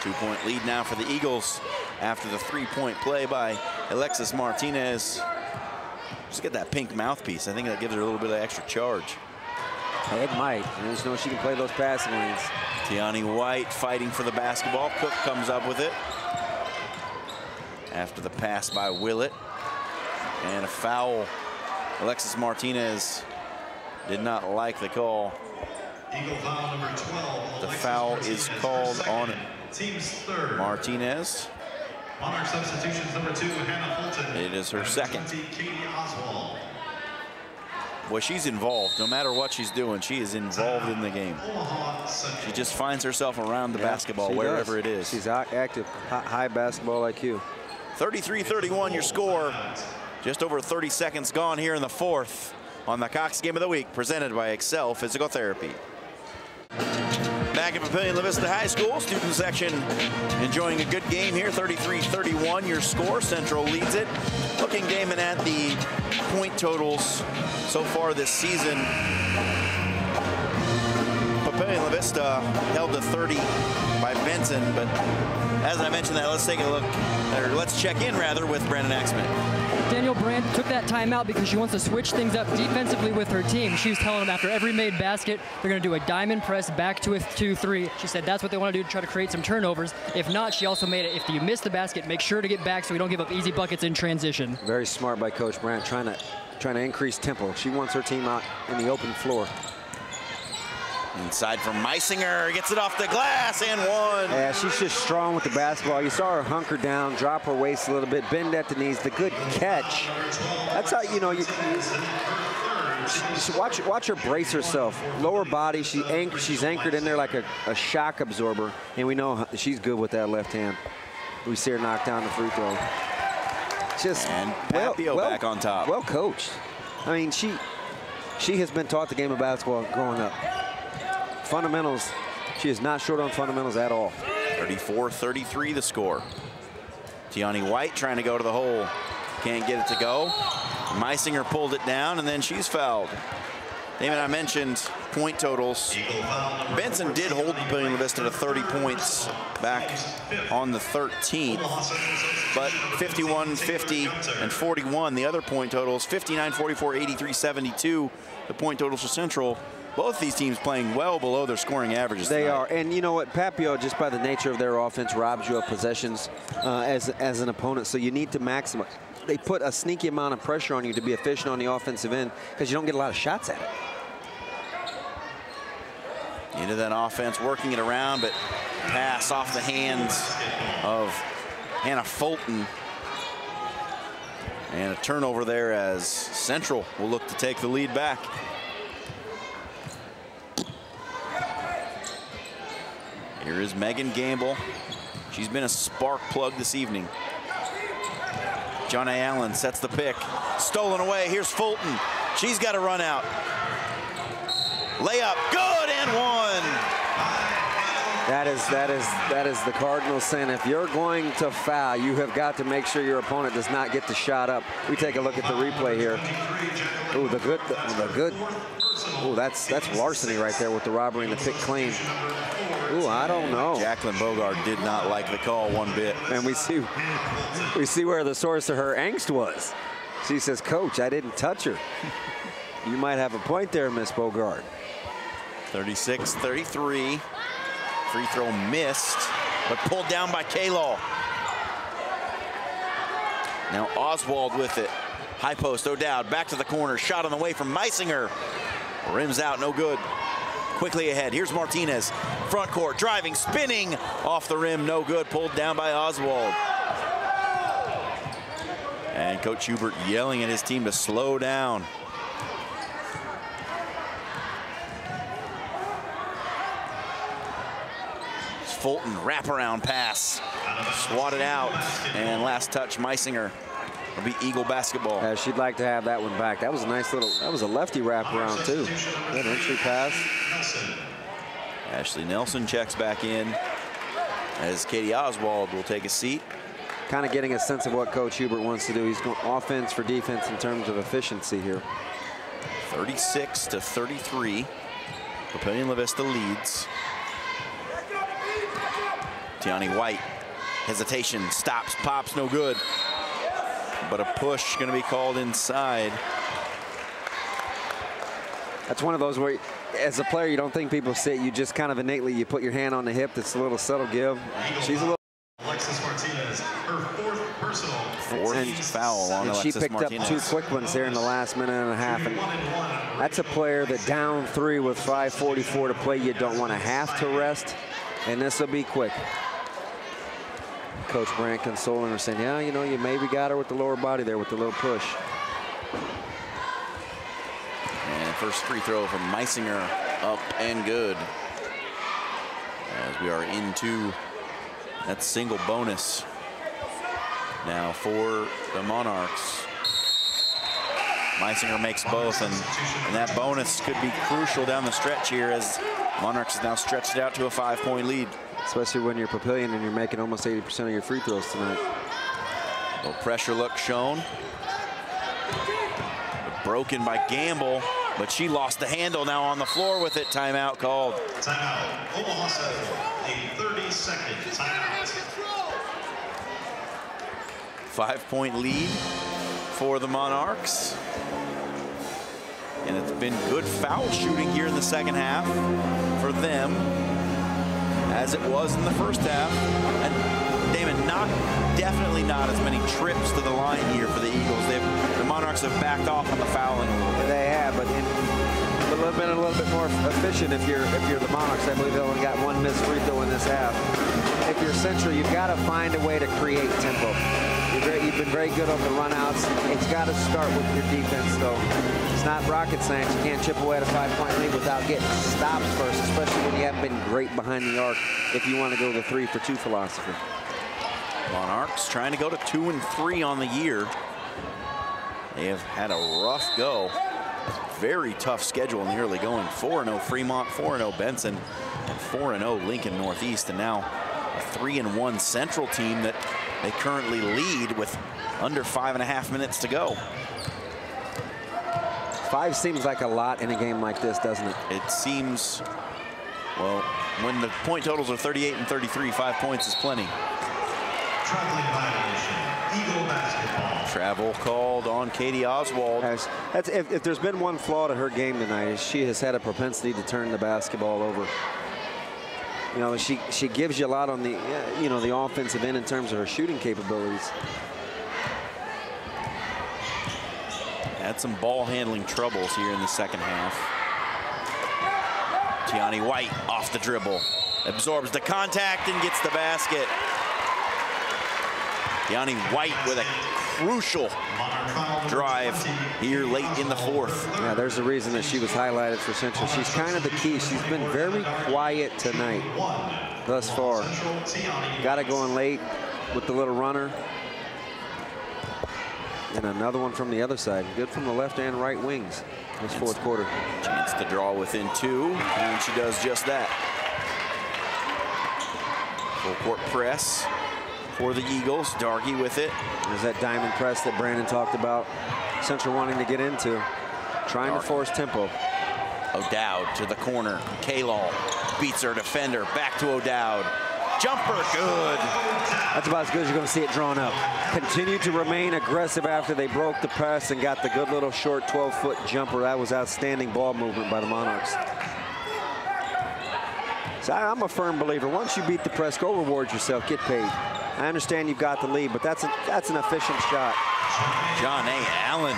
2-point lead now for the Eagles after the 3-point play by Alexis Martinez. Just get that pink mouthpiece. I think that gives her a little bit of extra charge. It might. You just know she can play those passing lanes. Tiani White fighting for the basketball. Cook comes up with it after the pass by Willett. And a foul. Alexis Martinez did not like the call. Eagle foul number 12. The foul is called on Martinez. Monarch substitutions number 2, Hannah Fulton. It is her second. 20, Katie Oswald. Boy, she's involved. No matter what she's doing, she is involved in the game. She just finds herself around the basketball wherever it is. She's active, high basketball IQ. 33-31 your score. Just over 30 seconds gone here in the fourth on the Cox Game of the Week, presented by Excel Physical Therapy. Back at Papillion La Vista High School, student section enjoying a good game here. 33-31 your score. Central leads it. Looking, Damon, at the point totals so far this season. Papillion La Vista held to 30 by Benson, but as I mentioned that, let's take a look, or let's check in rather with Brandon Axman. Danielle Brandt took that timeout because she wants to switch things up defensively with her team. She was telling them after every made basket, they're going to do a diamond press back to a 2-3. She said that's what they want to do to try to create some turnovers. If not, she also made it, if you miss the basket, make sure to get back so we don't give up easy buckets in transition. Very smart by Coach Brandt, trying to increase tempo. She wants her team out in the open floor. Inside from Meisinger, gets it off the glass and one. Yeah, she's just strong with the basketball. You saw her hunker down, drop her waist a little bit, bend at the knees. The good catch. That's how, you know, you watch her brace herself. Lower body, she's anchored in there like a shock absorber, and we know she's good with that left hand. We see her knock down the free throw. Just and Papio back on top. Well coached. I mean, she has been taught the game of basketball growing up. Fundamentals, she is not short on fundamentals at all. 34-33 the score. Tiani White trying to go to the hole. Can't get it to go. Meisinger pulled it down, and then she's fouled. David, I mentioned point totals. Benson did hold Papillion La Vista to 30 points back on the 13th, but 51, 50, and 41. The other point totals, 59, 44, 83, 72. The point totals for Central. Both these teams playing well below their scoring averages They tonight. are, and you know what, Papio, just by the nature of their offense, robs you of possessions as an opponent, so you need to maximize. They put a sneaky amount of pressure on you to be efficient on the offensive end because you don't get a lot of shots at it. Into that offense, working it around, but pass off the hands of Hannah Fulton. And a turnover there as Central will look to take the lead back. Here is Megan Gamble. She's been a spark plug this evening. John A. Allen sets the pick. Stolen away. Here's Fulton. She's got to run out. Layup, good, and one. That is the Cardinals saying, if you're going to foul, you have got to make sure your opponent does not get the shot up. We take a look at the replay here. Ooh, the good. Ooh, that's larceny right there with the robbery and the pick clean. Ooh, I don't know. Jacqueline Bogart did not like the call one bit. And we see where the source of her angst was. She says, Coach, I didn't touch her. You might have a point there, Miss Bogart. 36-33. Free throw missed, but pulled down by K-Law. Now Oswald with it. High post, O'Dowd back to the corner. Shot on the way from Meisinger. Rims out, no good. Quickly ahead, here's Martinez. Front court, driving, spinning. Off the rim, no good. Pulled down by Oswald. And Coach Hubert yelling at his team to slow down. Fulton, wraparound pass, swatted out, and last touch, Meisinger. It'll be Eagle basketball. Yeah, she'd like to have that one back. That was a nice little, that was a lefty wraparound too. Good entry pass. Ashley Nelson checks back in as Katie Oswald will take a seat. Kind of getting a sense of what Coach Hubert wants to do. He's going offense for defense in terms of efficiency here. 36-33. Papillion La Vista leads. Tiani White, hesitation, stops, pops, no good. But a push going to be called inside. That's one of those where, as a player, you don't think people see it. You just kind of innately, you put your hand on the hip. That's a little subtle give. She's a little. Alexis Martinez, her fourth personal. Fourth foul on Alexis She picked Martinez. up 2 quick ones there in the last minute and a half. And that's a player that down 3 with 5:44 to play, you don't want to have to rest. And this will be quick. Coach Brandt consoling her, saying, yeah, you know, you maybe got her with the lower body there with the little push. And first free throw from Meisinger, up and good. As we are into that single bonus now for the Monarchs. Meisinger makes both, and that bonus could be crucial down the stretch here as Monarchs has now stretched it out to a 5-point lead. Especially when you're Papillion and you're making almost 80% of your free throws tonight. Little pressure look shown. Broken by Gamble. but she lost the handle now on the floor with it. Timeout called. Timeout. Omaha Central, a 30-second timeout. 5-point lead for the Monarchs. And it's been good foul shooting here in the second half for them, as it was in the first half. And Damon, definitely not as many trips to the line here for the Eagles. The Monarchs have backed off on the fouling. They have, but been a little bit more efficient if you're the Monarchs. I believe they only got one missed free throw in this half. If you're Central, you've got to find a way to create tempo. You've been very good on the runouts. It's got to start with your defense, though. It's not rocket science. You can't chip away at a 5-point lead without getting stops first, especially when you haven't been great behind the arc if you want to go the 3-for-2 philosophy. Monarchs trying to go to 2-3 on the year. They have had a rough go. Very tough schedule in the early going. 4-0 Fremont, 4-0 Benson, and 4-0 Lincoln Northeast. And now a 3-1 Central team that they currently lead with under 5.5 minutes to go. 5 seems like a lot in a game like this, doesn't it? It seems, well, when the point totals are 38 and 33, 5 points is plenty. Traveling violation, Eagle basketball. Travel called on Katie Oswald. If there's been one flaw to her game tonight, is she has had a propensity to turn the basketball over. You know, she gives you a lot on the, you know, the offensive end in terms of her shooting capabilities. Had some ball handling troubles here in the second half. Tiani White off the dribble, absorbs the contact and gets the basket. Tiani White with a crucial drive here late in the fourth. Yeah, there's a reason that she was highlighted for Central. She's kind of the key. She's been very quiet tonight thus far. Got it going late with the little runner. And another one from the other side. Good from the left and right wings this fourth quarter. Chance to draw within 2, and she does just that. Full court press for the Eagles. Dargy with it. There's that diamond press that Brandon talked about. Central wanting to get into. Trying to force tempo. O'Dowd to the corner. Kalal beats her defender. Back to O'Dowd. Jumper, good. That's about as good as you're going to see it drawn up. Continued to remain aggressive after they broke the press and got the good little short 12-foot jumper. That was outstanding ball movement by the Monarchs. So I'm a firm believer. Once you beat the press, go reward yourself, get paid. I understand you've got the lead, but that's an efficient shot. John A. Allen.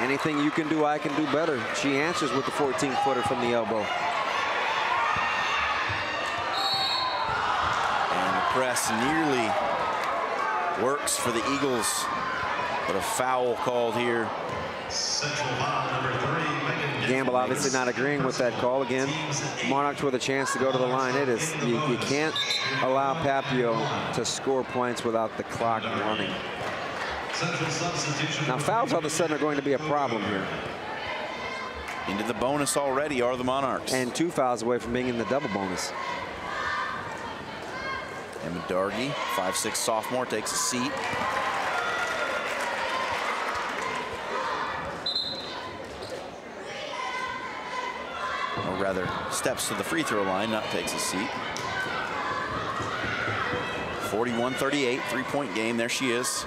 Anything you can do, I can do better. She answers with the 14-footer from the elbow. And the press nearly works for the Eagles, but a foul called here. Central foul number 3. Gamble obviously not agreeing with that call. Again, Monarchs with a chance to go to the line. It is, you can't allow Papio to score points without the clock running. Now fouls all of a sudden are going to be a problem here. Into the bonus already are the Monarchs. And 2 fouls away from being in the double bonus. Emma Dargy, 5'6" sophomore, takes a seat. Or rather, steps to the free throw line, not takes a seat. 41-38, 3-point game. There she is.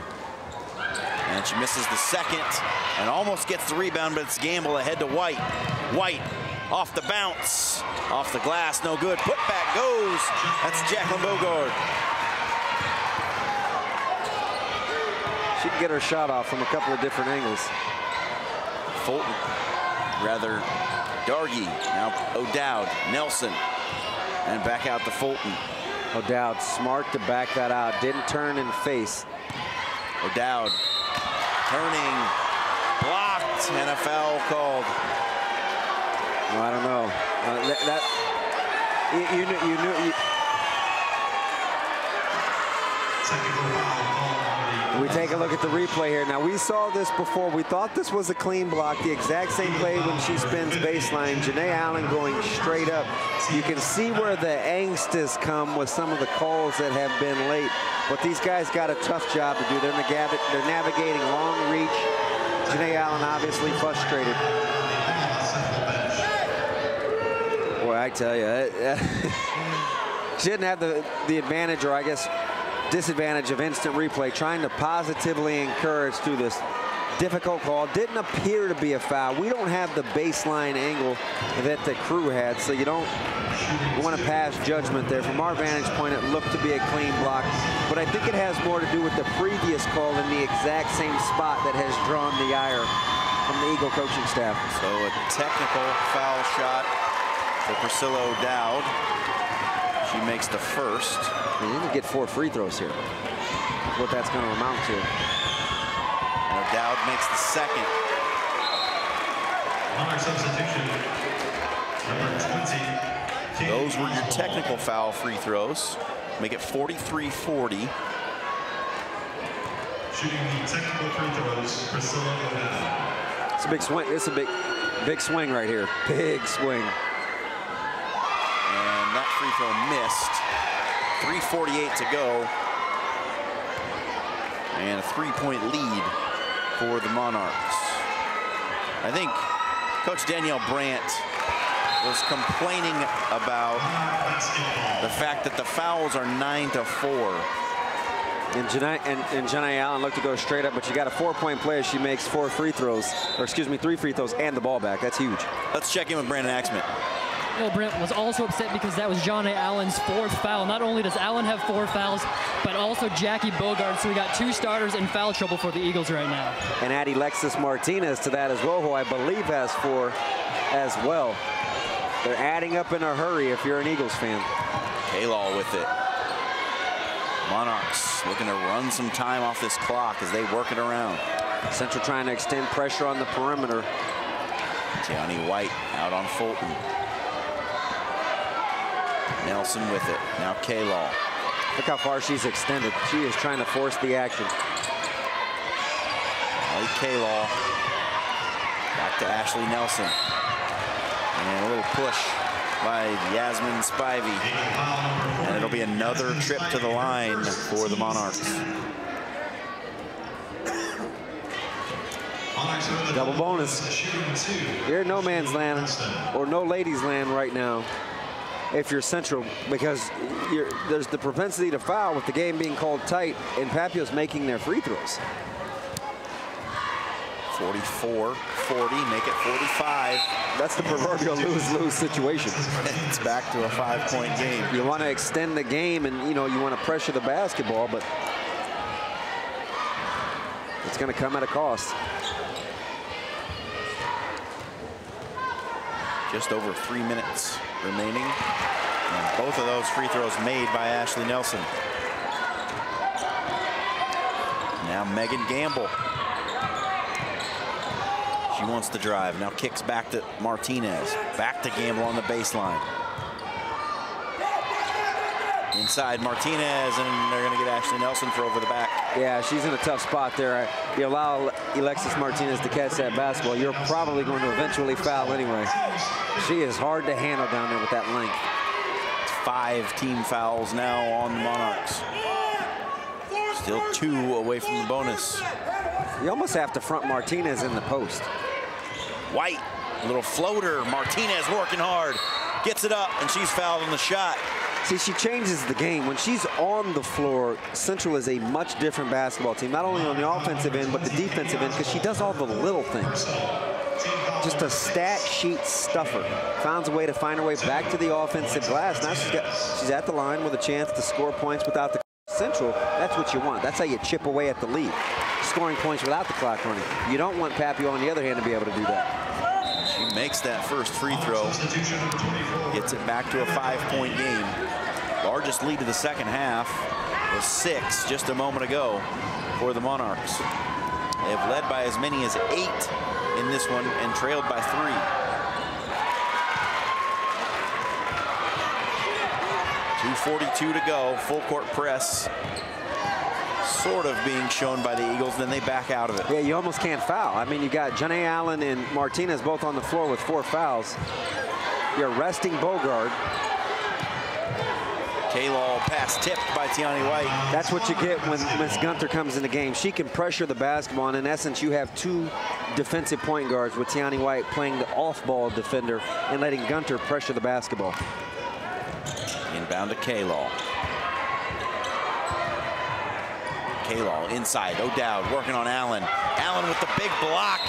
And she misses the second and almost gets the rebound, but it's Gamble ahead to White. White off the bounce, off the glass, no good. Putback goes. That's Jacqueline Bogard. She can get her shot off from a couple of different angles. Fulton, rather Dargy, now O'Dowd, Nelson, and back out to Fulton. O'Dowd smart to back that out, didn't turn and face. O'Dowd turning, blocked, and a foul called. Well, I don't know. You knew. We take a look at the replay here. Now, we saw this before. We thought this was a clean block. The exact same play when she spins baseline. Janae Allen going straight up. You can see where the angst has come with some of the calls that have been late. But these guys got a tough job to do. They're navigating long reach. Janae Allen obviously frustrated. I tell you, she didn't have the advantage, or I guess disadvantage, of instant replay, trying to positively encourage through this difficult call. Didn't appear to be a foul. We don't have the baseline angle that the crew had, so you don't want to pass judgment there. From our vantage point, it looked to be a clean block, but I think it has more to do with the previous call in the exact same spot that has drawn the ire from the Eagle coaching staff. So a technical foul shot for Priscilla O'Dowd. She makes the first. You need to get 4 free throws here. That's what that's going to amount to. And O'Dowd makes the second. Monarch substitution, number 20. Those were your technical foul free throws. Make it 43-40. Shooting the technical free throws, Priscilla O'Dowd. It's a big swing. It's a big swing right here. Big swing. And that free throw missed. 3:48 to go. And a 3-point lead for the Monarchs. I think Coach Danielle Brandt was complaining about the fact that the fouls are 9-4. And Janae Allen looked to go straight up, but you got a 4-point play as she makes 4 free throws, or excuse me, 3 free throws and the ball back. That's huge. Let's check in with Brandon Axman. Well, Brent was also upset because that was Janae Allen's 4th foul. Not only does Allen have 4 fouls, but also Jackie Bogard. So we got 2 starters in foul trouble for the Eagles right now. And add Alexis Martinez to that as well, who I believe has 4 as well. They're adding up in a hurry if you're an Eagles fan. K-Law with it. Monarchs looking to run some time off this clock as they work it around. Central trying to extend pressure on the perimeter. Tiani White out on Fulton. Nelson with it. Now K-Law. Look how far she's extended. She is trying to force the action. K-Law. Back to Ashley Nelson. And a little push by Yasmin Spivey. And it'll be another trip to the line for the Monarchs. Double bonus. You're in no man's land or no ladies' land right now if you're Central, because there's the propensity to foul with the game being called tight, and Papio's making their free throws. 44-40, make it 45. That's the proverbial lose-lose situation. It's back to a 5-point game. You want to extend the game, and you want to pressure the basketball, but it's going to come at a cost. Just over 3 minutes remaining. And both of those free throws made by Ashley Nelson. Now Megan Gamble. She wants to drive. Now kicks back to Martinez. Back to Gamble on the baseline. Inside Martinez, and they're going to get Ashley Nelson for over the back. Yeah, she's in a tough spot there. You allow Alexis Martinez to catch that basketball, you're probably going to eventually foul anyway. She is hard to handle down there with that length. It's 5 team fouls now on the Monarchs. Still 2 away from the bonus. You almost have to front Martinez in the post. White, a little floater. Martinez working hard. Gets it up, and she's fouled on the shot. See, she changes the game. When she's on the floor, Central is a much different basketball team, not only on the offensive end, but the defensive end, because she does all the little things. Just a stat sheet stuffer. Finds a way to find her way back to the offensive glass. Now she's at the line with a chance to score points without the Central. That's what you want. That's how you chip away at the lead. Scoring points without the clock running. You don't want Papio, on the other hand, to be able to do that. She makes that first free throw. Gets it back to a 5-point game. Largest lead of the second half was 6 just a moment ago for the Monarchs. They have led by as many as 8 in this one and trailed by 3. .242 to go. Full court press. Sort of being shown by the Eagles, then they back out of it. Yeah, you almost can't foul. I mean, you got Janae Allen and Martinez both on the floor with 4 fouls. You're resting Bogard. K-Law pass tipped by Tiani White. That's what you get when Miss Gunter comes in the game. She can pressure the basketball, and in essence, you have two defensive point guards with Tiani White playing the off-ball defender and letting Gunter pressure the basketball. Inbound to K-Law. K-Law inside, O'Dowd working on Allen. Allen with the big block,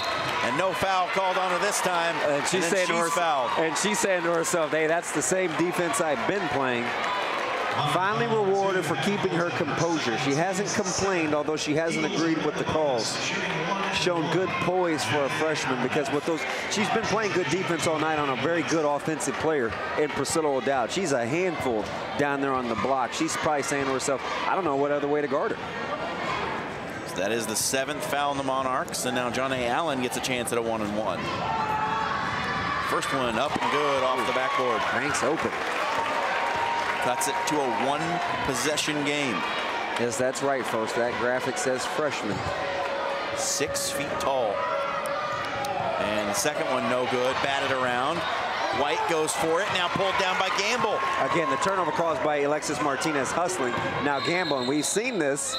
and no foul called on her this time. And she's saying to herself, hey, that's the same defense I've been playing. Finally rewarded for keeping her composure. She hasn't complained, although she hasn't agreed with the calls. Shown good poise for a freshman, because with those, she's been playing good defense all night on a very good offensive player in Priscilla O'Dowd. She's a handful down there on the block. She's probably saying to herself, I don't know what other way to guard her. So that is the 7th foul in the Monarchs, and now John A. Allen gets a chance at a 1-and-1. First one up and good off the backboard. Ranks open. Cuts it to a 1-possession game. Yes, that's right, folks. That graphic says freshman. 6 feet tall. And the second one no good. Batted around. White goes for it. Now pulled down by Gamble. Again, the turnover caused by Alexis Martinez hustling. Now Gamble, and we've seen this.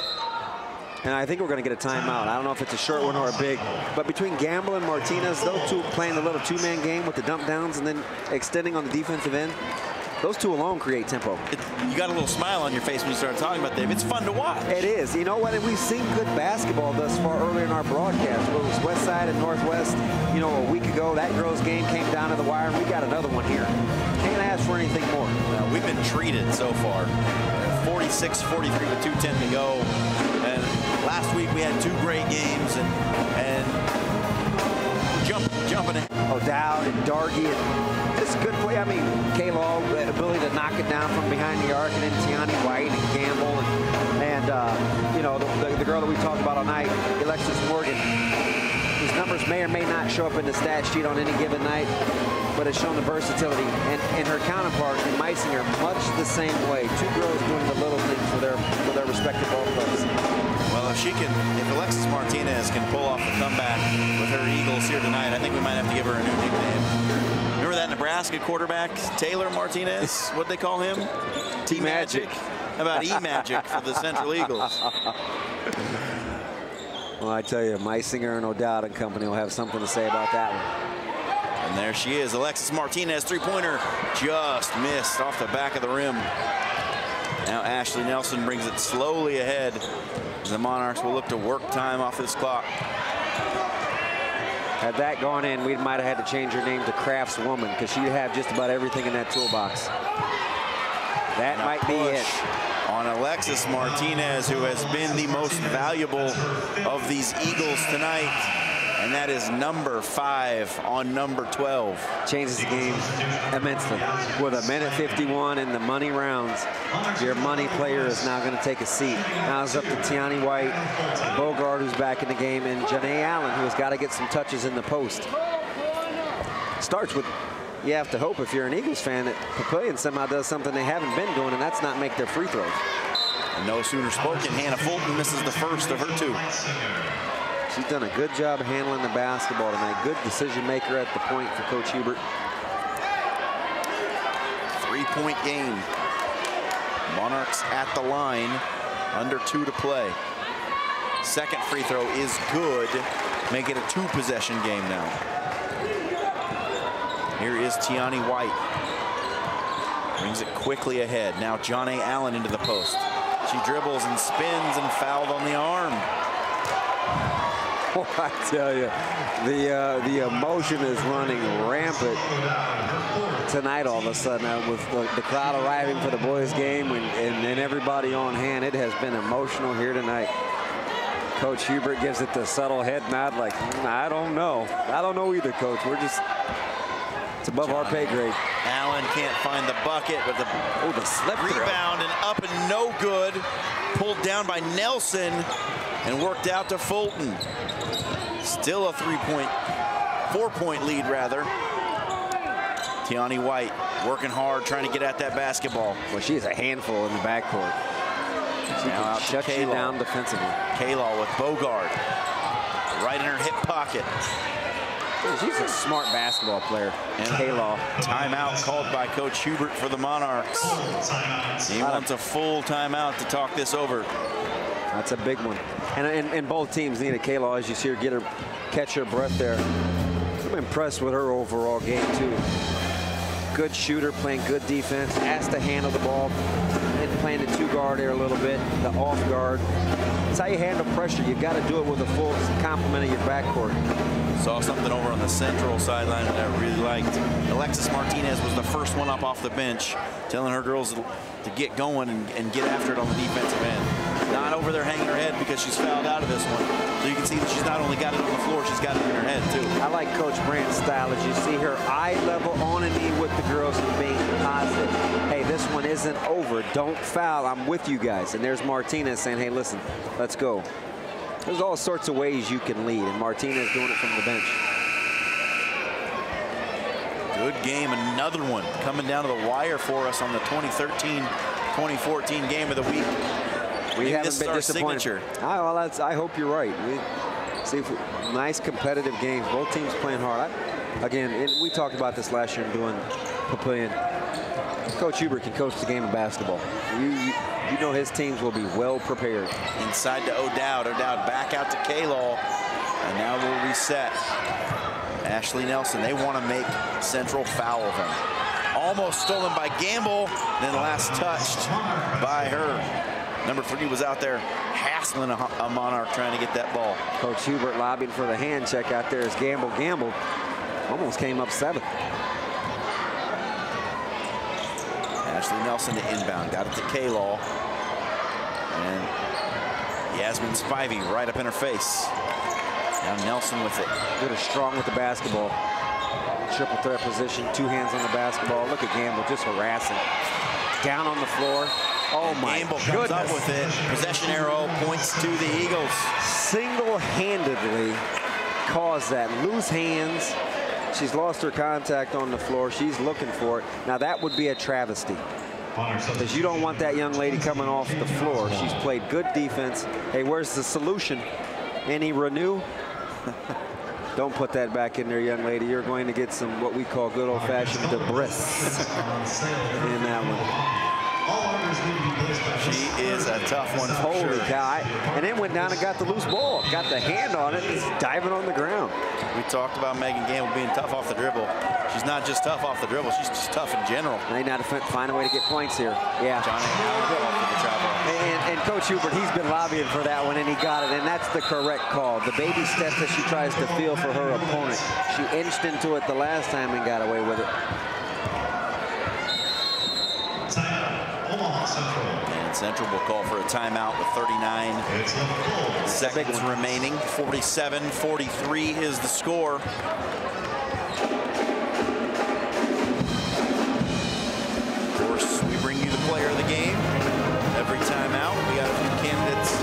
And I think we're going to get a timeout. I don't know if it's a short one or a big. But between Gamble and Martinez, those two playing a little two-man game with the dump downs and then extending on the defensive end, those two alone create tempo. You got a little smile on your face when you started talking about them. It's fun to watch. It is. You know what? And we've seen good basketball thus far earlier in our broadcast. Whether it was West Side and Northwest, you know, a week ago, that girls' game came down to the wire, and we got another one here. Can't ask for anything more. We've been treated so far. 46-43 with 2:10 to go. And last week we had 2 great games, and jumping ahead. O'Dowd and Dargy, and it's a good play. I mean, K-Law, the ability to knock it down from behind the arc, and then Tiani White and Gamble, and you know, the girl that we talked about all night, Alexis Morgan, whose numbers may or may not show up in the stat sheet on any given night, but has shown the versatility. And her counterpart in Meisinger, much the same way. 2 girls doing the little things for their respective ball players. Well, if Alexis Martinez can pull off the comeback with her Eagles here tonight, I think we might have to give her a new nickname. Remember that Nebraska quarterback, Taylor Martinez? What'd they call him? T-Magic. How about E-Magic for the Central Eagles? Well, I tell you, Meisinger and O'Dowd and company will have something to say about that one. And there she is, Alexis Martinez, 3-pointer, just missed off the back of the rim. Now Ashley Nelson brings it slowly ahead. The Monarchs will look to work time off this clock. Had that gone in, we might have had to change her name to Craftswoman, because she'd have just about everything in that toolbox. That might be it. On Alexis Martinez, who has been the most valuable of these Eagles tonight. And that is number 5 on number 12. Changes the game immensely. With 1:51 in the money rounds, your money player is now going to take a seat. Now it's up to Tiani White, Bogart, who's back in the game, and Janae Allen, who has got to get some touches in the post. Starts with, you have to hope if you're an Eagles fan that Papillion somehow does something they haven't been doing, and that's not make their free throws. And no sooner spoken, Hannah Fulton misses the first of her 2. She's done a good job handling the basketball tonight. Good decision maker at the point for Coach Hubert. 3-point game. Monarchs at the line, under 2 to play. Second free throw is good. Make it a 2-possession game now. Here is Tiani White. Brings it quickly ahead. Now John A. Allen into the post. She dribbles and spins and fouled on the arm. Oh, I tell you, the emotion is running rampant tonight all of a sudden with the crowd arriving for the boys' game and everybody on hand. It has been emotional here tonight. Coach Hubert gives it the subtle head nod like, I don't know. I don't know either, Coach. We're just, it's above our pay grade. Allen can't find the bucket, but the slip rebound and up and no good. Pulled down by Nelson and worked out to Fulton. Still a 4-point lead rather. Tiani White working hard, trying to get at that basketball. Well, she is a handful in the backcourt. She now out shut you down defensively. K-Law with Bogard right in her hip pocket. She's a smart basketball player. And K-Law. Timeout called by Coach Hubert for the Monarchs. He wants a full timeout to talk this over. That's a big one. And both teams need a K-Law, as you see her catch her breath there. I'm impressed with her overall game, too. Good shooter, playing good defense, has to handle the ball, and playing the 2-guard there a little bit, the off guard. That's how you handle pressure. You've got to do it with a full complement of your backcourt. Saw something over on the central sideline that I really liked. Alexis Martinez was the first one up off the bench, telling her girls to get going and get after it on the defensive end. Not over there hanging her head because she's fouled out of this one. So you can see that she's not only got it on the floor, she's got it in her head too. I like Coach Brandt's style as you see her eye level on a knee with the girls and being positive. Hey, this one isn't over. Don't foul. I'm with you guys. And there's Martinez saying, hey, listen, let's go. There's all sorts of ways you can lead, and Martinez doing it from the bench. Good game. Another one coming down to the wire for us on the 2013-2014 game of the week. We haven't been disappointed. I hope you're right. Nice competitive games. Both teams playing hard. We talked about this last year in doing Papillion. Coach Hubert can coach the game of basketball. You know his teams will be well prepared. Inside to O'Dowd. O'Dowd back out to K-Law. And now we'll reset. Ashley Nelson, they want to make Central foul them. Almost stolen by Gamble, then last touched by her. Number 3 was out there hassling a Monarch trying to get that ball. Coach Hubert lobbying for the hand check out there as Gamble. Gamble almost came up 7th. Ashley Nelson to inbound, got it to K-Law. And Yasmin Spivey right up in her face. Now Nelson with it. Good, strong with the basketball. Triple threat position, 2 hands on the basketball. Look at Gamble just harassing. Down on the floor. Oh my Gamble goodness. comes up with it. Possession arrow points to the Eagles. Single-handedly caused that. Loose hands. She's lost her contact on the floor. She's looking for it. Now that would be a travesty, because you don't want that young lady coming off the floor. She's played good defense. Hey, where's the solution? Any renew? Don't put that back in there, young lady. You're going to get some what we call good old-fashioned debris in that one. She is a tough one. Holy cow. And then went down and got the loose ball. Got the hand on it. Just diving on the ground. We talked about Megan Gamble being tough off the dribble. She's not just tough off the dribble. She's just tough in general. They now find a way to get points here. Yeah. And Coach Hubert, he's been lobbying for that one, and he got it. And that's the correct call. The baby steps that she tries to feel for her opponent. She inched into it the last time and got away with it. And Central will call for a timeout with 39 seconds remaining. 47-43 is the score. Of course, we bring you the player of the game every timeout. We got a few candidates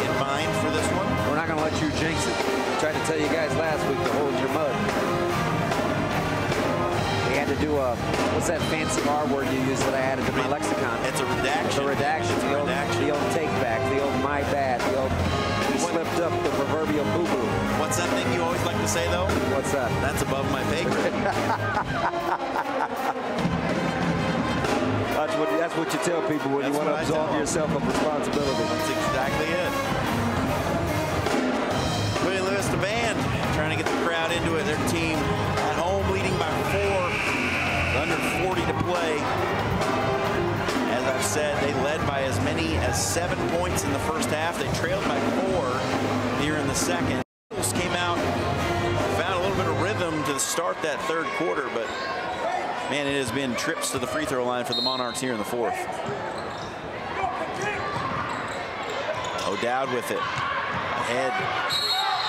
in mind for this one. We're not going to let you jinx it. I tried to tell you guys last week to hold your mud. Had to do a, what's that fancy R word you use that I added to my lexicon? It's a redaction. The redaction. The old take back, the old my bad, the old we slipped up, the proverbial boo-boo. What's that thing you always like to say, though? What's that? That's above my pay grade. That's what you tell people when you want to absolve yourself of responsibility. That's exactly it. William Lewis, the band, trying to get the crowd into it. Their team at home leading by 4. Under 40 to play. As I've said, they led by as many as 7 points in the first half. They trailed by 4 here in the second. Eagles came out, found a little bit of rhythm to start that third quarter, but man, it has been trips to the free throw line for the Monarchs here in the 4th. O'Dowd with it. Ahead.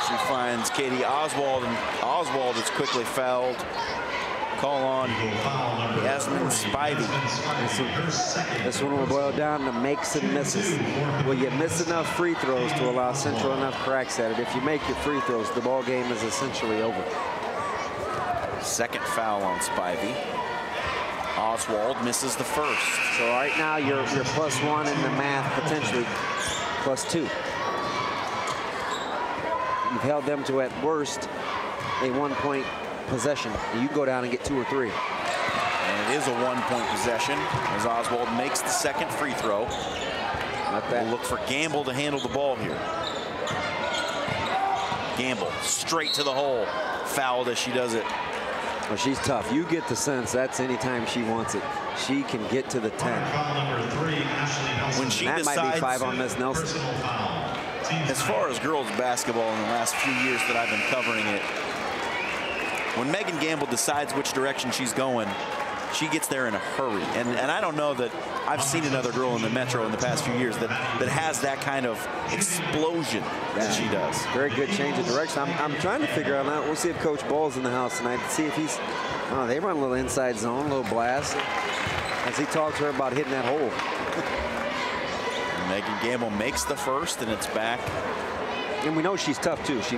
She finds Katie Oswald, and Oswald is quickly fouled. Call on Yasmin Spivey. This one will boil down to makes and misses. Will you miss enough free throws to allow Central enough cracks at it? If you make your free throws, the ball game is essentially over. Second foul on Spivey. Oswald misses the first. So right now you're +1 in the math, potentially +2. You've held them to at worst a one-point possession. You can go down and get 2 or 3. And it is a one-point possession as Oswald makes the second free throw. We'll look for Gamble to handle the ball here. Gamble straight to the hole. Fouled as she does it. Well, she's tough. You get the sense that's anytime she wants it. She can get to the 10. When she that decides, might be 5 on Miss Nelson. As far as girls basketball in the last few years that I've been covering it, when Megan Gamble decides which direction she's going, she gets there in a hurry. And I don't know that I've seen another girl in the Metro in the past few years that has that kind of explosion that she does. Very good change of direction. I'm trying to figure out now. We'll see if Coach Ball's in the house tonight to see if he's. Oh, they run a little inside zone, a little blast, as he talks to her about hitting that hole. Megan Gamble makes the first, and it's back. And we know she's tough too. She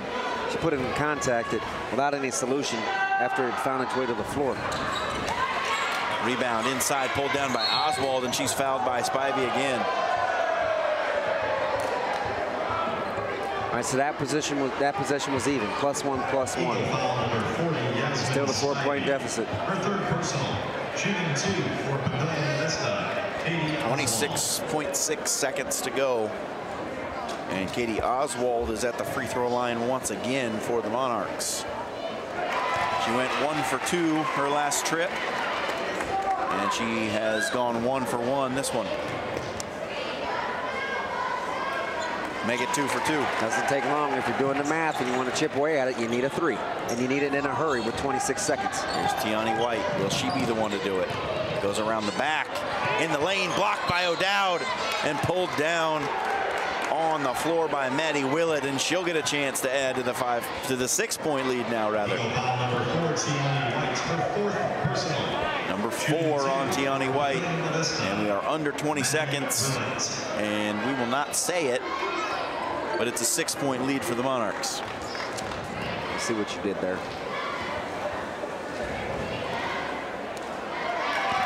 put it in contact without any solution after it found its way to the floor. Rebound inside, pulled down by Oswald, and she's fouled by Spivey again. All right, so that possession was even. +1, +1. Still the 4-point deficit. Her third personal, shooting 2 for Pavilion Vista. 26.6 seconds to go. And Katie Oswald is at the free throw line once again for the Monarchs. She went 1 for 2 her last trip. And she has gone 1 for 1 this one. Make it 2 for 2. Doesn't take long. If you're doing the math and you want to chip away at it, you need a 3. And you need it in a hurry with 26 seconds. Here's Tiani White. Will she be the one to do it? Goes around the back. In the lane, blocked by O'Dowd and pulled down on the floor by Maddie Willett, and she'll get a chance to add to the 6-point lead now, rather. Number 4 on Tiani White, and we are under 20 seconds, and we will not say it, but it's a 6-point lead for the Monarchs. See what you did there.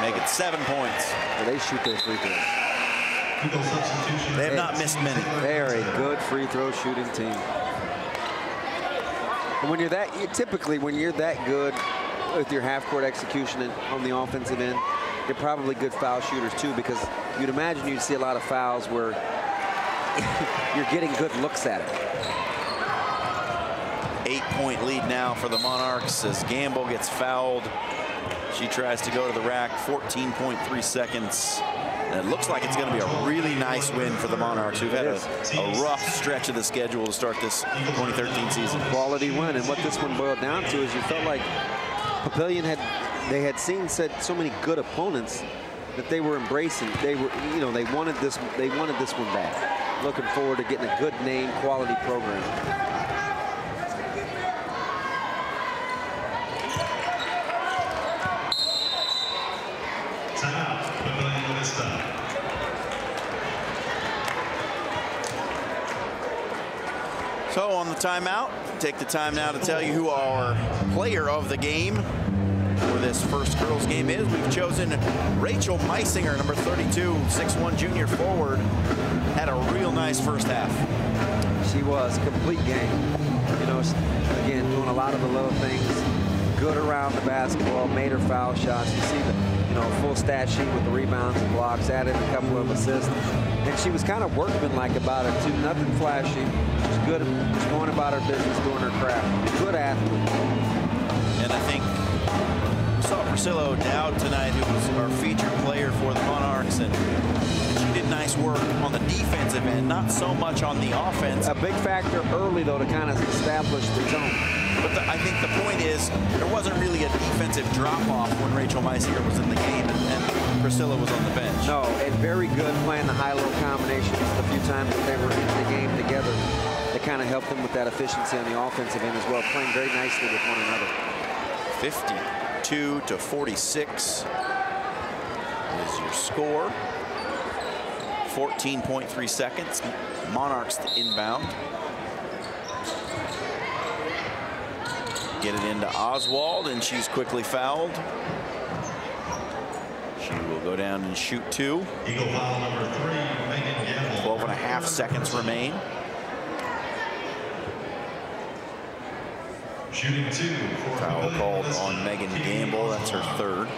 Make it 7 points. Well, they shoot their free throws. They have not missed many. They are a good free throw shooting team. And when typically when you're that good with your half-court execution on the offensive end, you're probably good foul shooters too, because you'd imagine you'd see a lot of fouls where you're getting good looks at it. 8-point lead now for the Monarchs as Gamble gets fouled. She tries to go to the rack. 14.3 seconds. And it looks like it's going to be a really nice win for the Monarchs, who've had a rough stretch of the schedule to start this 2013 season. Quality win, and what this one boiled down to is you felt like Papillion had seen so many good opponents that they were embracing. They wanted this one back. Looking forward to getting a good name, quality program. So on the timeout, take the time now to tell you who our player of the game for this first girls game is. We've chosen Rachel Meisinger, number 32, 6'1" junior forward. Had a real nice first half. She was complete game. You know, again, doing a lot of the little things. Good around the basketball, made her foul shots. You see the full stat sheet with the rebounds and blocks, added a couple of assists. And she was kind of workmanlike about it too. Nothing flashy. Just good, just going about her business, doing her craft. Good athlete. And I think we saw Priscilla O'Dowd tonight, who was our featured player for the Monarchs, and she did nice work on the defensive end, not so much on the offense. A big factor early, though, to kind of establish the zone. But I think the point is there wasn't really a defensive drop-off when Rachel Meisinger was in the game and Priscilla was on the bench. No, and very good playing the high-low combinations the few times that they were in the game together. They kind of helped them with that efficiency on the offensive end as well, playing very nicely with one another. 52-46 is your score. 14.3 seconds. Monarchs to inbound. Get it into Oswald, and she's quickly fouled. She will go down and shoot 2. Eagle foul number 3, Megan Gamble. 12.5 seconds remain. Shooting 2 for Foul called on Megan Gamble. That's her third.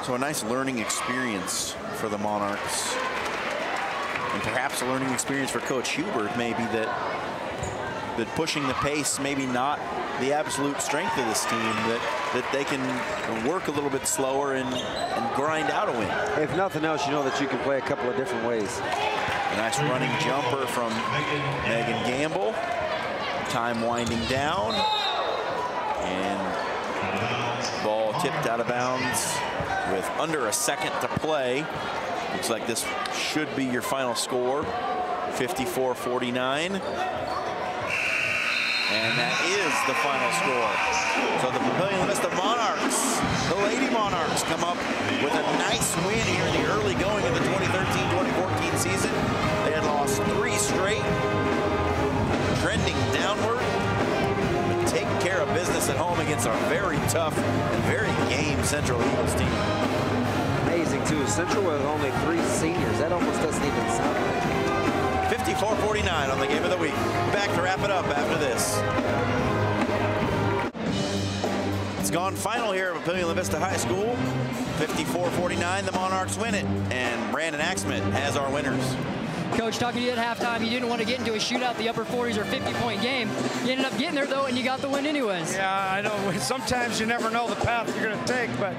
So a nice learning experience for the Monarchs. And perhaps a learning experience for Coach Hubert, maybe that pushing the pace, maybe not the absolute strength of this team, that they can work a little bit slower and grind out a win. If nothing else, you know that you can play a couple of different ways. A nice running jumper from Megan Gamble. Time winding down. And ball tipped out of bounds with under a second to play. Looks like this should be your final score, 54-49. And that is the final score. So the Papillion La Vista Monarchs, the Lady Monarchs, come up with a nice win here in the early going of the 2013-2014 season. They had lost 3 straight, trending downward, but taking care of business at home against our very tough and very game Central Eagles team. Amazing, too. Central with only 3 seniors. That almost doesn't even sound right. 54-49 on the game of the week. Back to wrap it up after this. It's gone final here at Papillion La Vista High School. 54-49, the Monarchs win it. And Brandon Axman has our winners. Coach, talking to you at halftime, you didn't want to get into a shootout, the upper 40s or 50-point game. You ended up getting there, though, and you got the win anyways. Yeah, I know. Sometimes you never know the path you're going to take, but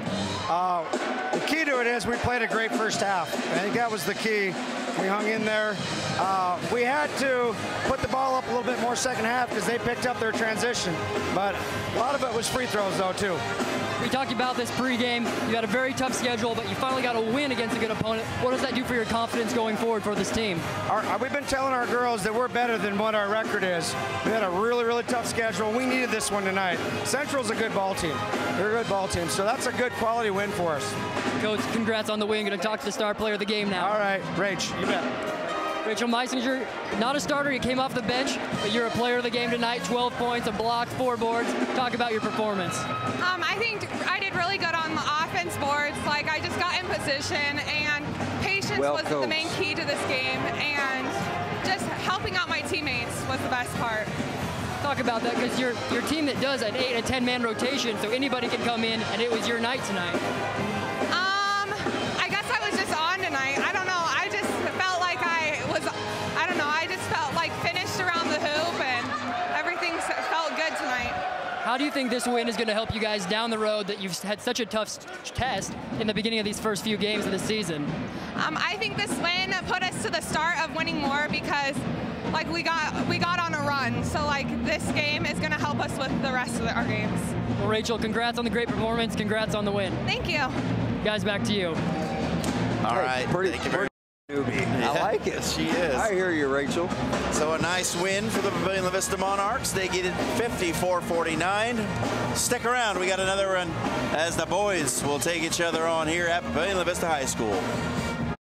the key to it is we played a great first half. I think that was the key. We hung in there. We had to put the ball up a little bit more second half because they picked up their transition. But a lot of it was free throws, though, too. We talked about this pregame. You had a very tough schedule, but you finally got a win against a good opponent. What does that do for your confidence going forward for this team? We've been telling our girls that we're better than what our record is. We had a really, really tough schedule. We needed this one tonight. Central's a good ball team. They're a good ball team, so that's a good quality win for us. Coach, congrats on the win. Going to talk to the star player of the game now. All right, Rach, you bet. Rachel Meisinger, not a starter, you came off the bench, but you're a player of the game tonight, 12 points, a block, 4 boards. Talk about your performance. I think I did really good on the offense boards. Like, I just got in position, and patience was the main key to this game, and just helping out my teammates was the best part. Talk about that, because your team that does an 8 and 10-man rotation, so anybody can come in, and it was your night tonight. I guess I was just on tonight. I don't know. I just felt like I just felt like finished around the hoop, and everything felt good tonight. How do you think this win is going to help you guys down the road that you've had such a tough test in the beginning of these first few games of the season? I think this win put us to the start of winning more because like we got on a run. So like this game is going to help us with the rest of our games. Well, Rachel, congrats on the great performance. Congrats on the win. Thank you. Guys, back to you. All right. Thank you very much. I like it. She is. I hear you, Rachel. So a nice win for the Papillion La Vista Monarchs. They get it 54-49. Stick around. We got another one as the boys will take each other on here at Papillion La Vista High School.